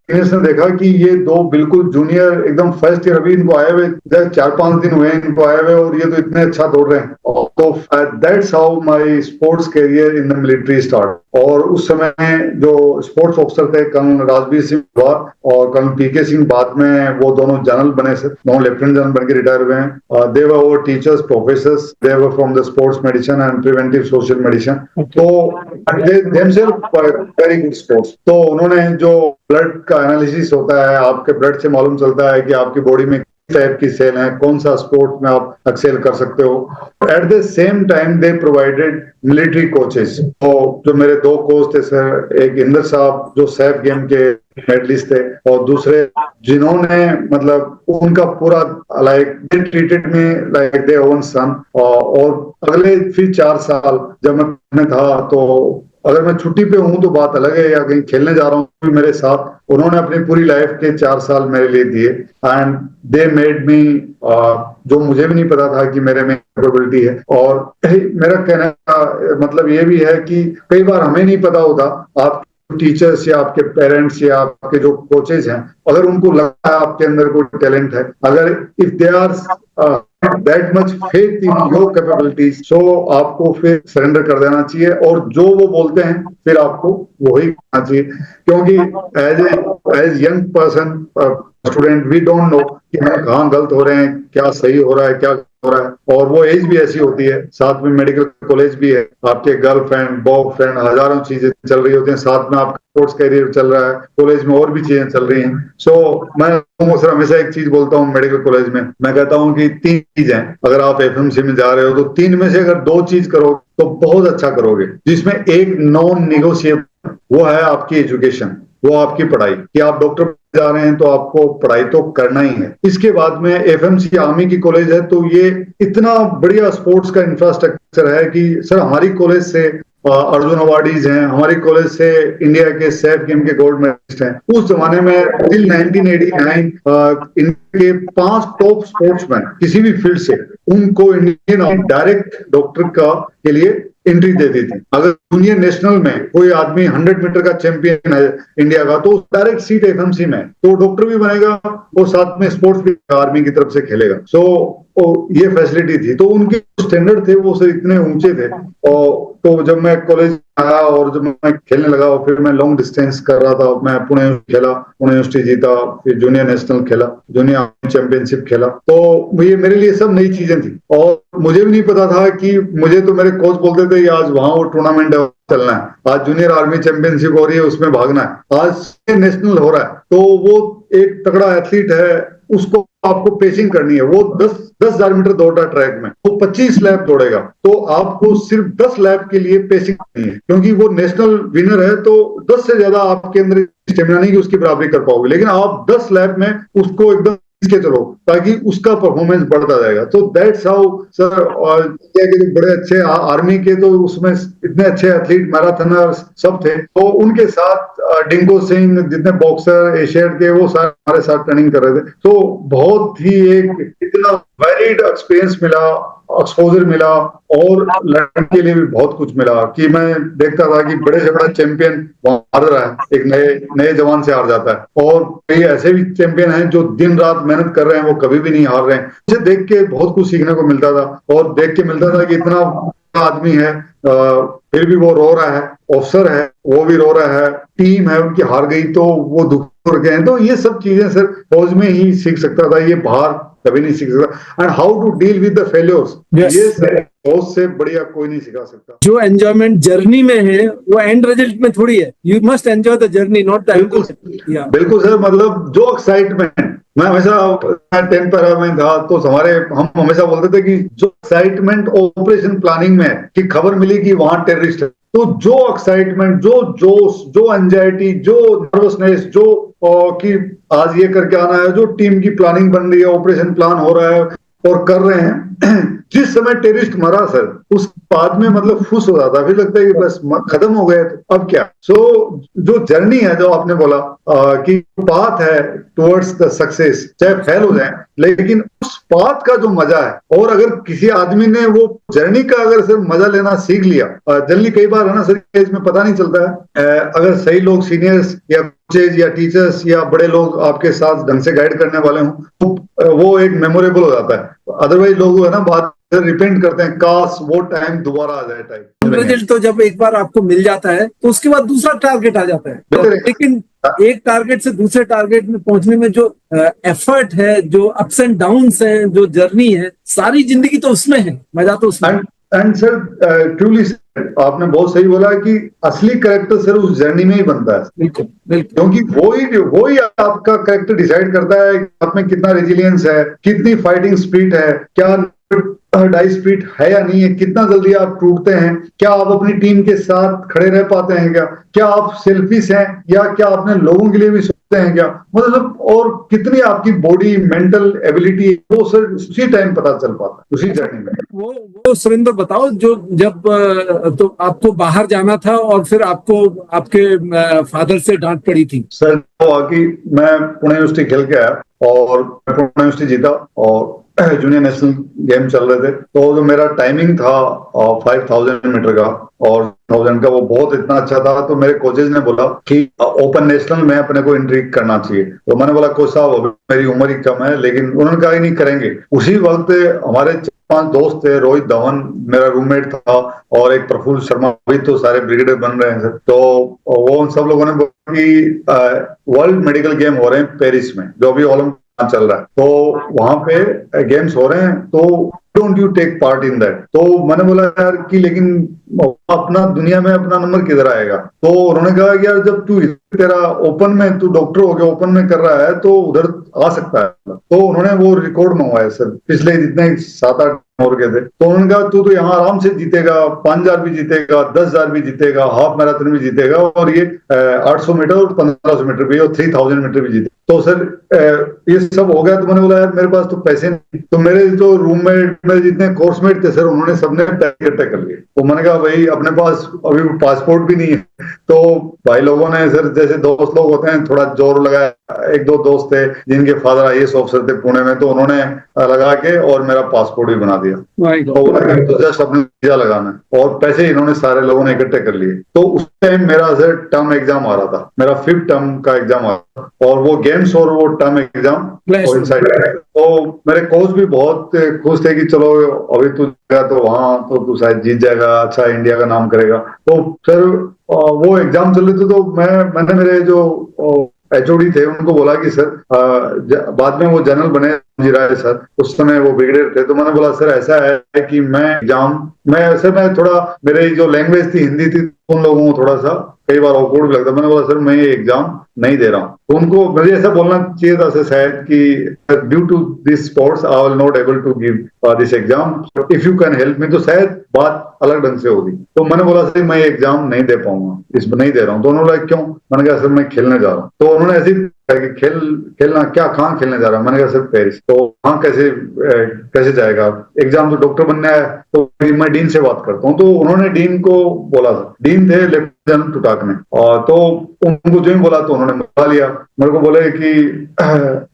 ने देखा कि ये 2 बिल्कुल जूनियर, एकदम फर्स्ट ईयर, अभी इनको आए हुए 4-5 दिन हुए इनको आए हुए, और ये तो इतने अच्छा दौड़ रहे हैं। तो that's how my sports career in the military start. और उस समय जो स्पोर्ट्स ऑफिसर थे कर्नल राजवीर सिंह और कर्नल पीके सिंह, बाद में वो दोनों जनरल बने, सर दोनों लेफ्टिनेंट जनरल बन के रिटायर हुए हैं। They were our teachers, professors, they were from the sports medicine and preventive social medicine. तो they themselves very good sports. तो उन्होंने जो ब्लड का एनालिसिस होता है, आपके ब्लड से मालूम चलता है कि आपकी बॉडी में टाइप की सेल है, कौन सा स्पोर्ट में आप एक्सेल कर सकते हो। At the same time they provided military coaches. तो जो मेरे 2 कोच थे सर, एक इंदर साहब जो सैफ गेम के मेडलिस्ट थे, और दूसरे जिन्होंने, मतलब उनका पूरा like they treated me like they own son. और अगले फिर 4 साल जब मैं था, तो अगर मैं छुट्टी पे हूं तो बात अलग है, या कहीं खेलने जा रहा हूं, मेरे साथ उन्होंने अपनी पूरी लाइफ के 4 साल मेरे लिए दिए। एंड दे मेड मी, जो मुझे भी नहीं पता था कि मेरे में कैपेबिलिटी है। और मेरा कहने का मतलब ये भी है कि कई बार हमें नहीं पता होता, आप टीचर्स या आपके पेरेंट्स या आपके जो कोचेज हैं, अगर उनको लगता है आपके अंदर कोई टैलेंट है, अगर if they are that much faith in your capabilities, so आपको फिर सरेंडर कर देना चाहिए, और जो वो बोलते हैं फिर आपको वही करना चाहिए। क्योंकि as young person, student, we don't know कि हम कहाँ गलत हो रहे हैं, क्या सही हो रहा है, क्या हो रहा है। और वो एज भी ऐसी होती है, साथ में मेडिकल कॉलेज भी है, आपके गर्लफ्रेंड, बॉयफ्रेंड, हजारों चीजें चल रही होती हैं, साथ में आपका स्पोर्ट्स करियर चल रहा है, कॉलेज में और भी चीजें चल रही हैं। सो मैं सर हमेशा एक चीज बोलता हूँ मेडिकल कॉलेज में, मैं कहता हूँ कि 3 चीजें, अगर आप एफएमसी में जा रहे हो तो 3 में से अगर 2 चीज करो तो बहुत अच्छा करोगे। जिसमें एक नॉन निगोशिएबल, वो है आपकी एजुकेशन, वो आपकी पढ़ाई, कि आप डॉक्टर जा रहे हैं तो आपको पढ़ाई तो करना ही है। इसके बाद में एफएमसी आर्मी की कॉलेज है, तो ये इतना बढ़िया स्पोर्ट्स का इंफ्रास्ट्रक्चर है कि सर हमारी कॉलेज से अर्जुन अवार्डीज हैं, हमारी कॉलेज से इंडिया के सैफ गेम के गोल्ड मेडलिस्ट हैं। उस जमाने में टिल 1989 इंडिया के 5 टॉप स्पोर्ट्समैन किसी भी फील्ड से, उनको इंडियन डायरेक्ट डॉक्टर के लिए एंट्री दे दी थी। अगर जूनियर नेशनल में कोई आदमी 100 मीटर का चैंपियन है इंडिया का, तो डायरेक्ट सीट एफएमसी में, तो डॉक्टर भी बनेगा और साथ में स्पोर्ट्स भी आर्मी की तरफ से खेलेगा। ये फैसिलिटी थी। तो उनके स्टैंडर्ड थे वो सर इतने ऊंचे थे। और तो जब मैं कॉलेज आया और जब मैं खेलने लगा, और फिर मैं लॉन्ग डिस्टेंस कर रहा था, मैं पुणे खेला, पुणे यूनिवर्सिटी जीता, फिर जूनियर नेशनल खेला, जूनियर चैंपियनशिप खेला। तो ये मेरे लिए सब नई चीजें थी, और मुझे भी नहीं पता था कि, मुझे तो मेरे कोच बोलते थे आज वहां वो टूर्नामेंट चलना है, आज जूनियर आर्मी चैंपियनशिप हो रही है उसमें भागना है, आज नेशनल हो रहा है। तो वो एक तगड़ा एथलीट है, उसको आपको पेसिंग करनी है। वो 10,000 मीटर दौड़ रहा है ट्रैक में, वो 25 लैप दौड़ेगा, तो आपको सिर्फ 10 लैप के लिए पेसिंग करनी है, क्योंकि वो नेशनल विनर है। तो 10 से ज्यादा आपके अंदर स्टेमिना नहीं कि उसकी बराबरी कर पाओगे, लेकिन आप 10 लैप में उसको एकदम के चलो, ताकि उसका परफॉर्मेंस बढ़ता जाएगा। तो दैट्स हाउ सर, क्या कि बड़े अच्छे आर्मी के तो उसमें इतने अच्छे एथलीट मैराथनर सब थे, तो उनके साथ डिंगो सिंह जितने बॉक्सर एशियाड के वो सारे हमारे साथ ट्रेनिंग कर रहे थे। तो बहुत ही एक इतना वैलिड एक्सपीरियंस मिला, एक्सपोजर मिला, और लड़ने के लिए भी बहुत कुछ मिला कि मैं देखता था कि बड़े से बड़ा चैंपियन हार रहा है, एक नए नए जवान से हार जाता है, और कई ऐसे भी चैंपियन हैं जो दिन रात मेहनत कर रहे हैं, वो कभी भी नहीं हार रहे हैं। उसे देख के बहुत कुछ सीखने को मिलता था, और देख के मिलता था कि इतना आदमी है फिर भी वो रो रहा है, ऑफिसर है वो भी रो रहा है, टीम है उनकी हार गई तो वो दुख गए हैं। तो ये सब चीजें सर फौज में ही सीख सकता था, ये बाहर कभी नहीं सीख सकता। And how to deal with the failures, ये सर फौज से बढ़िया कोई नहीं सिखा सकता। जो एंजॉयमेंट जर्नी में है वो एंड रिजल्ट में थोड़ी है। You must enjoy the journey, not the बिल्कुल बिल्कुल सर, मतलब जो एक्साइटमेंट, मैं हमेशा 10 पैरा में था तो हम हमेशा बोलते थे कि जो एक्साइटमेंट ऑपरेशन प्लानिंग में है कि खबर मिली कि वहां टेररिस्ट है, तो जो एक्साइटमेंट, जो जोश, जो एंजाइटी, जो नर्वसनेस, जो कि आज ये करके आना है, जो टीम की प्लानिंग बन रही है, ऑपरेशन प्लान हो रहा है और कर रहे हैं, जिस समय टेररिस्ट मरा सर, उस बाद में मतलब खुश हो जाता, फिर लगता है कि बस खत्म हो गए तो अब क्या। सो जो जर्नी है, जो आपने बोला कि पाथ है टुवर्ड्स द सक्सेस, चाहे फेल हो जाए, लेकिन उस पाथ का जो मजा है, और अगर किसी आदमी ने वो जर्नी का अगर सिर्फ मजा लेना सीख लिया, जल्दी कई बार है ना सर एज में पता नहीं चलता है, अगर सही लोग सीनियर्स या कोचेज या टीचर्स या बड़े लोग आपके साथ ढंग से गाइड करने वाले हों, तो वो एक मेमोरेबल हो जाता है। अदरवाइज लोग है ना बात रिपेंट करते हैं, काश वो टाइम दोबारा आ जाए टाइप। रिजल्ट तो जब एक बार आपको मिल जाता है तो उसके बाद दूसरा टारगेट आ जाता है, तो लेकिन एक टारगेट से दूसरे टारगेट में पहुंचने में जो एफर्ट है, जो अप्स एंड डाउन्स हैं, जो जर्नी है, सारी जिंदगी तो उसमें है, मजा तो उसमें। एंड सर ट्रूली आपने बहुत सही बोला कि असली कैरेक्टर सर उस जर्नी में ही बनता है। बिल्कुल बिल्कुल, क्योंकि वही आपका कैरेक्टर डिसाइड करता है कि आप में कितना रेजिलियंस है, कितनी फाइटिंग स्पिरिट है, क्या डाई स्पिरिट है या नहीं है, कितना जल्दी आप टूटते हैं, क्या आप अपनी टीम के साथ खड़े रह पाते हैं, क्या आप सेल्फिश हैं, या क्या अपने लोगों के लिए भी सोचते हैं क्या, मतलब, और कितनी आपकी बॉडी मेंटल एबिलिटी, वो सर उसी टाइम पता चल पाता है, उसी जर्नी में। वो सुरेंद्र बताओ, जो जब तो आपको बाहर जाना था और फिर आपको आपके फादर से डांट पड़ी थी। सर वो कि मैं पुणे यूनिवर्सिटी खेल के आया, और पुणे यूनिवर्सिटी जीता, और जूनियर नेशनल गेम चल रहे थे, तो जो मेरा टाइमिंग था 5000 मीटर का और 1000 का, वो बहुत इतना अच्छा था, तो मेरे कोचेज ने बोला कि ओपन नेशनल में अपने को एंट्री करना चाहिए। तो मैंने बोला कोच साहब मेरी उम्र ही कम है, लेकिन उन्होंने कहा ही नहीं करेंगे। उसी वक्त हमारे 5 दोस्त थे, रोहित धवन मेरा रूममेट था, और एक प्रफुल्ल शर्मा भी, तो सारे ब्रिगेडियर बन रहे हैं सर। तो वो उन सब लोगों ने बोला कि वर्ल्ड मेडिकल गेम हो रहे हैं पेरिस में, जो अभी ओलंपिक चल रहा है, तो वहां पे गेम्स हो रहे हैं, तो don't you take part in that. तो मैंने बोला यार कि लेकिन अपना दुनिया में अपना नंबर किधर आएगा। तो उन्होंने कहा कि यार जब तू तेरा ओपन में, तू डॉक्टर हो गया, ओपन में कर रहा है, तो उधर आ सकता है। तो उन्होंने वो रिकॉर्ड मंगवाया सर, पिछले जितने 7-8 और गए थे, तो उन्होंने कहा तू तो यहाँ आराम से जीतेगा, 5000 भी जीतेगा, 10,000 भी जीतेगा, हाफ मैराथन भी जीतेगा, और ये 800 मीटर और 1500 मीटर भी, और 3000 मीटर भी जीते। तो सर ये सब हो गया, तो मैंने बोला यार मेरे पास तो पैसे नहीं। तो मेरे जो रूममेट, मेरे जितने कोर्समेट थे सर, उन्होंने सबने इकट्ठे कर लिए। तो मैंने कहा भाई अपने पास अभी पासपोर्ट भी नहीं है। तो भाई लोगों ने सर, जैसे दोस्त लोग होते हैं, थोड़ा जोर लगाया। 1-2 दोस्त थे जिनके फादर IAS ऑफिसर थे पुणे में, तो उन्होंने लगा के और मेरा पासपोर्ट भी बना दिया। तो जस्ट अपने वीजा लगाना है, और पैसे इन्होंने सारे लोगों ने इकट्ठे कर लिए। तो उस टाइम मेरा सर टर्म एग्जाम आ रहा था, मेरा 5th टर्म का एग्जाम आ रहा था, और वो गेम्स और वो टर्म एग्जाम कोइंसाइड। तो मेरे कोच भी बहुत खुश थे कि चलो अभी तू तो वहां तो तू शायद जीत जाएगा, अच्छा इंडिया का नाम करेगा। तो फिर वो एग्जाम चल रहे थे, तो मैंने मेरे जो HOD थे उनको बोला कि सर बाद में वो जनरल बने राय सर, उस समय वो ब्रिगेडियर थे। तो मैंने बोला सर ऐसा है कि मैं थोड़ा, मेरी जो लैंग्वेज थी हिंदी थी, उन लोगों को थोड़ा सा कई बार ऑकवर्ड भी लगता। मैंने बोला सर मैं ये एग्जाम नहीं दे रहा हूँ। तो उनको मुझे ऐसा बोलना चाहिए था सर शायद कि due to this sports I will not able to give this exam, if you can help me, तो शायद बात अलग ढंग से होगी। तो मैंने बोला सर मैं एग्जाम नहीं दे पाऊंगा, नहीं दे रहा हूँ। तो उन्होंने बोला क्यों? मैंने कहा सर मैं खेलने जा रहा हूँ। तो उन्होंने ऐसी है कि खेलना क्या, कहाँ खेलने जा रहा है? मैंने कहा सर पेरिस। तो वहाँ कैसे जाएगा? एग्जाम तो डॉक्टर बनना है। तो मैं डीन से बात करता हूँ। तो उन्होंने डीन को बोला था, डीन थे लेफ्टिनेंट टुटाकने, और तो उनको जो ही बोला तो उन्होंने बुला लिया। मेरे को बोले कि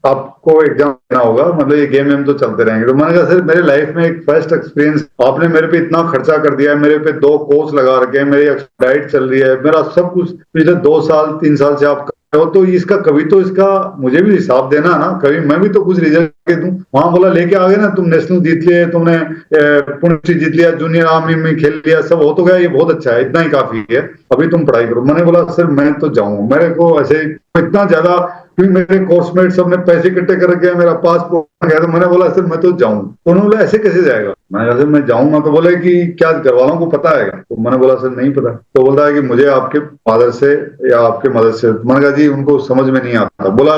आपको एग्जाम देना होगा, मतलब ये गेम वेम तो चलते रहेंगे। तो मैंने कहा सर मेरे लाइफ में एक फर्स्ट एक्सपीरियंस, आपने मेरे पे इतना खर्चा कर दिया है, मेरे पे 2 कोर्स लगा रखे हैं, मेरी डाइट चल रही है, मेरा सब कुछ पिछले 2 साल 3 साल से आप तो इसका कभी तो इसका मुझे भी हिसाब देना ना, कभी मैं भी तो कुछ रिजल्ट के दूं। वहां बोला लेके आ गए ना, तुम नेशनल जीत लिए, तुमने पुणे जीत लिया, जूनियर आर्मी में खेल लिया, सब हो तो गया, ये बहुत अच्छा है, इतना ही काफी है, अभी तुम पढ़ाई करो। मैंने बोला सर मैं तो जाऊं, मेरे को ऐसे इतना ज्यादा, क्योंकि मेरे कोर्समेट सबने पैसे इकट्ठे करके मेरा पासपोर्ट गया, तो मैंने बोला सर मैं तो जाऊं। तो उन्होंने बोला ऐसे कैसे जाएगा? मैंने कहा सर मैं जाऊंगा। तो बोले कि क्या घर वालों को पता है? तो मैंने बोला सर नहीं पता। तो बोलता है कि मुझे आपके फादर से या आपके मदर से। मैंने कहा जी उनको समझ में नहीं आता। बोला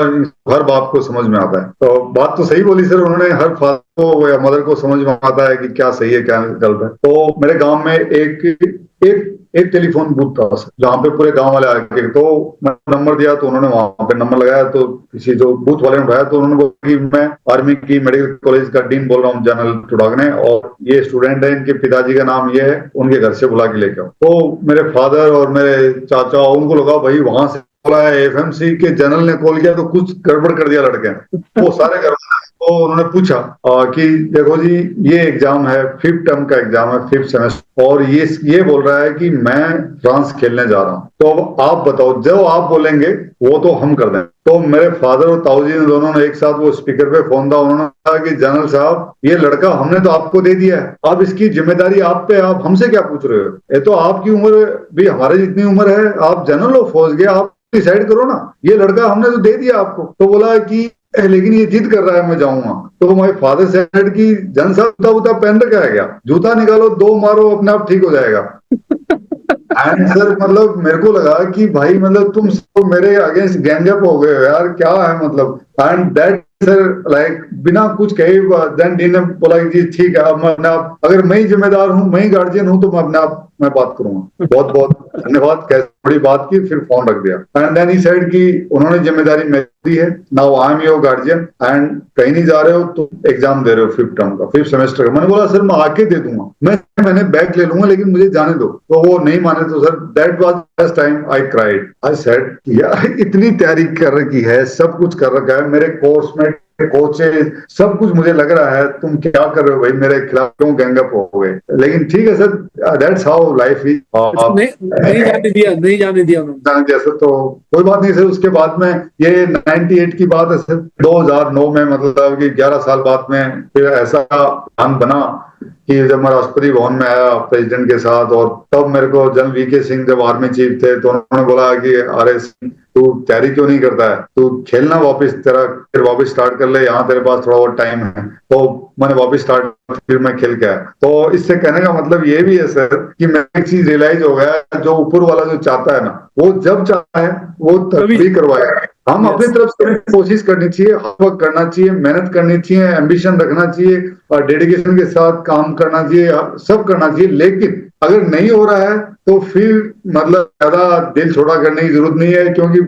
हर बाप को समझ में आता है। तो बात तो सही बोली सर उन्होंने, हर फादर को या मदर को समझ में आता है कि क्या सही है क्या गलत है। तो मेरे गाँव में एक टेलीफोन बूथ था जहाँ पे पूरे गांव वाले आके, तो मैंने नंबर दिया तो उन्होंने वहां पे नंबर लगाया, तो किसी जो बूथ वाले ने उठाया, तो उन्होंने बोला कि मैं आर्मी की मेडिकल कॉलेज का डीन बोल रहा हूँ जनरल टुडागने, और ये स्टूडेंट है, इनके पिताजी का नाम ये है, उनके घर से बुला के लेके आओ। तो मेरे फादर और मेरे चाचा, उनको लगा भाई वहां से बोला है, एफएमसी के जनरल ने कॉल किया तो कुछ गड़बड़ कर दिया लड़के ने। वो सारे घर, तो उन्होंने पूछा कि देखो जी ये एग्जाम है, 5th टर्म का एग्जाम है, 5th सेमेस्टर, और ये बोल रहा है कि मैं फ्रांस खेलने जा रहा हूँ, तो अब आप बताओ, जो आप बोलेंगे वो तो हम कर दें। तो मेरे फादर और ताऊजी ने दोनों ने एक साथ, वो स्पीकर पे फोन था, उन्होंने कहा कि जनरल साहब ये लड़का हमने तो आपको दे दिया है, अब इसकी जिम्मेदारी आप पे, आप हमसे क्या पूछ रहे हो? ये तो आपकी उम्र भी हमारे जितनी उम्र है, आप जनरल हो फौज के, आप डिसाइड करो ना, ये लड़का हमने तो दे दिया आपको। तो बोला कि लेकिन ये जिद कर रहा है मैं जाऊंगा। तो माय फादर सेड कि जन साहब जूता वूता पहन रखा है क्या? जूता निकालो, 2 मारो, अपने आप ठीक हो जाएगा। एंड सर मतलब मेरे को लगा कि भाई मतलब तुम सब मेरे अगेंस्ट गैंग अप हो गए हो यार, क्या है मतलब। एंड दैट सर लाइक बिना कुछ कहे देन डी ने बोला कि जी ठीक है, अब मैं अपने आप, अगर मैं ही जिम्मेदार हूँ, मैं ही गार्जियन हूँ, तो मैं अपने आप मैं बात करूंगा, बहुत बहुत धन्यवाद, कैसे बड़ी बात की, फिर फोन रख दिया। एंड देन ही सेड कि उन्होंने जिम्मेदारी मेरी दी है, now I am your guardian, and कहीं नहीं जा रहे हो तो एग्जाम दे रहे हो 5th टर्म का, 5th सेमेस्टर का। मैंने बोला सर मैं आके दे दूंगा, मैंने बैग ले लूंगा, लेकिन मुझे जाने दो। तो वो नहीं माने, तो sir that was first time I cried. I said यार इतनी तैयारी कर रखी है, सब कुछ कर रखा है, मेरे कोर्स में कोचेज सब कुछ, मुझे लग रहा है तुम क्या कर रहे हो भाई, मेरे खिलाफ क्यों गैंगअप हो गए? लेकिन ठीक है sir, that's how life is. नहीं जाने दिया उन्होंने जैसे, तो कोई बात नहीं सर। उसके बाद में ये 98 की बात है सर, 2009 में, मतलब कि 11 साल बाद में फिर ऐसा प्लान बना कि जब मैं राष्ट्रपति भवन में आया प्रेसिडेंट के साथ, और तब मेरे को जनरल वीके सिंह जब आर्मी चीफ थे, तो उन्होंने बोला कि अरे तू तैयारी क्यों नहीं करता है, तू खेलना वापस, तेरा फिर वापस स्टार्ट कर ले, यहाँ तेरे पास थोड़ा और टाइम है। तो मैंने वापस स्टार्ट, फिर मैं खेल के आया। तो इससे कहने का मतलब ये भी है सर कि मैं एक चीज रियलाइज हो गया, जो ऊपर वाला जो चाहता है ना, वो जब चाहे वो तभी करवाएगा। हम अपनी तरफ से कोशिश करनी चाहिए, हार्डवर्क करना चाहिए, मेहनत करनी चाहिए, एम्बिशन रखना चाहिए, और डेडिकेशन के साथ काम करना चाहिए, सब करना चाहिए। लेकिन अगर नहीं हो रहा है तो फिर मतलब ज्यादा दिल छोड़ा करने की जरूरत नहीं है, क्योंकि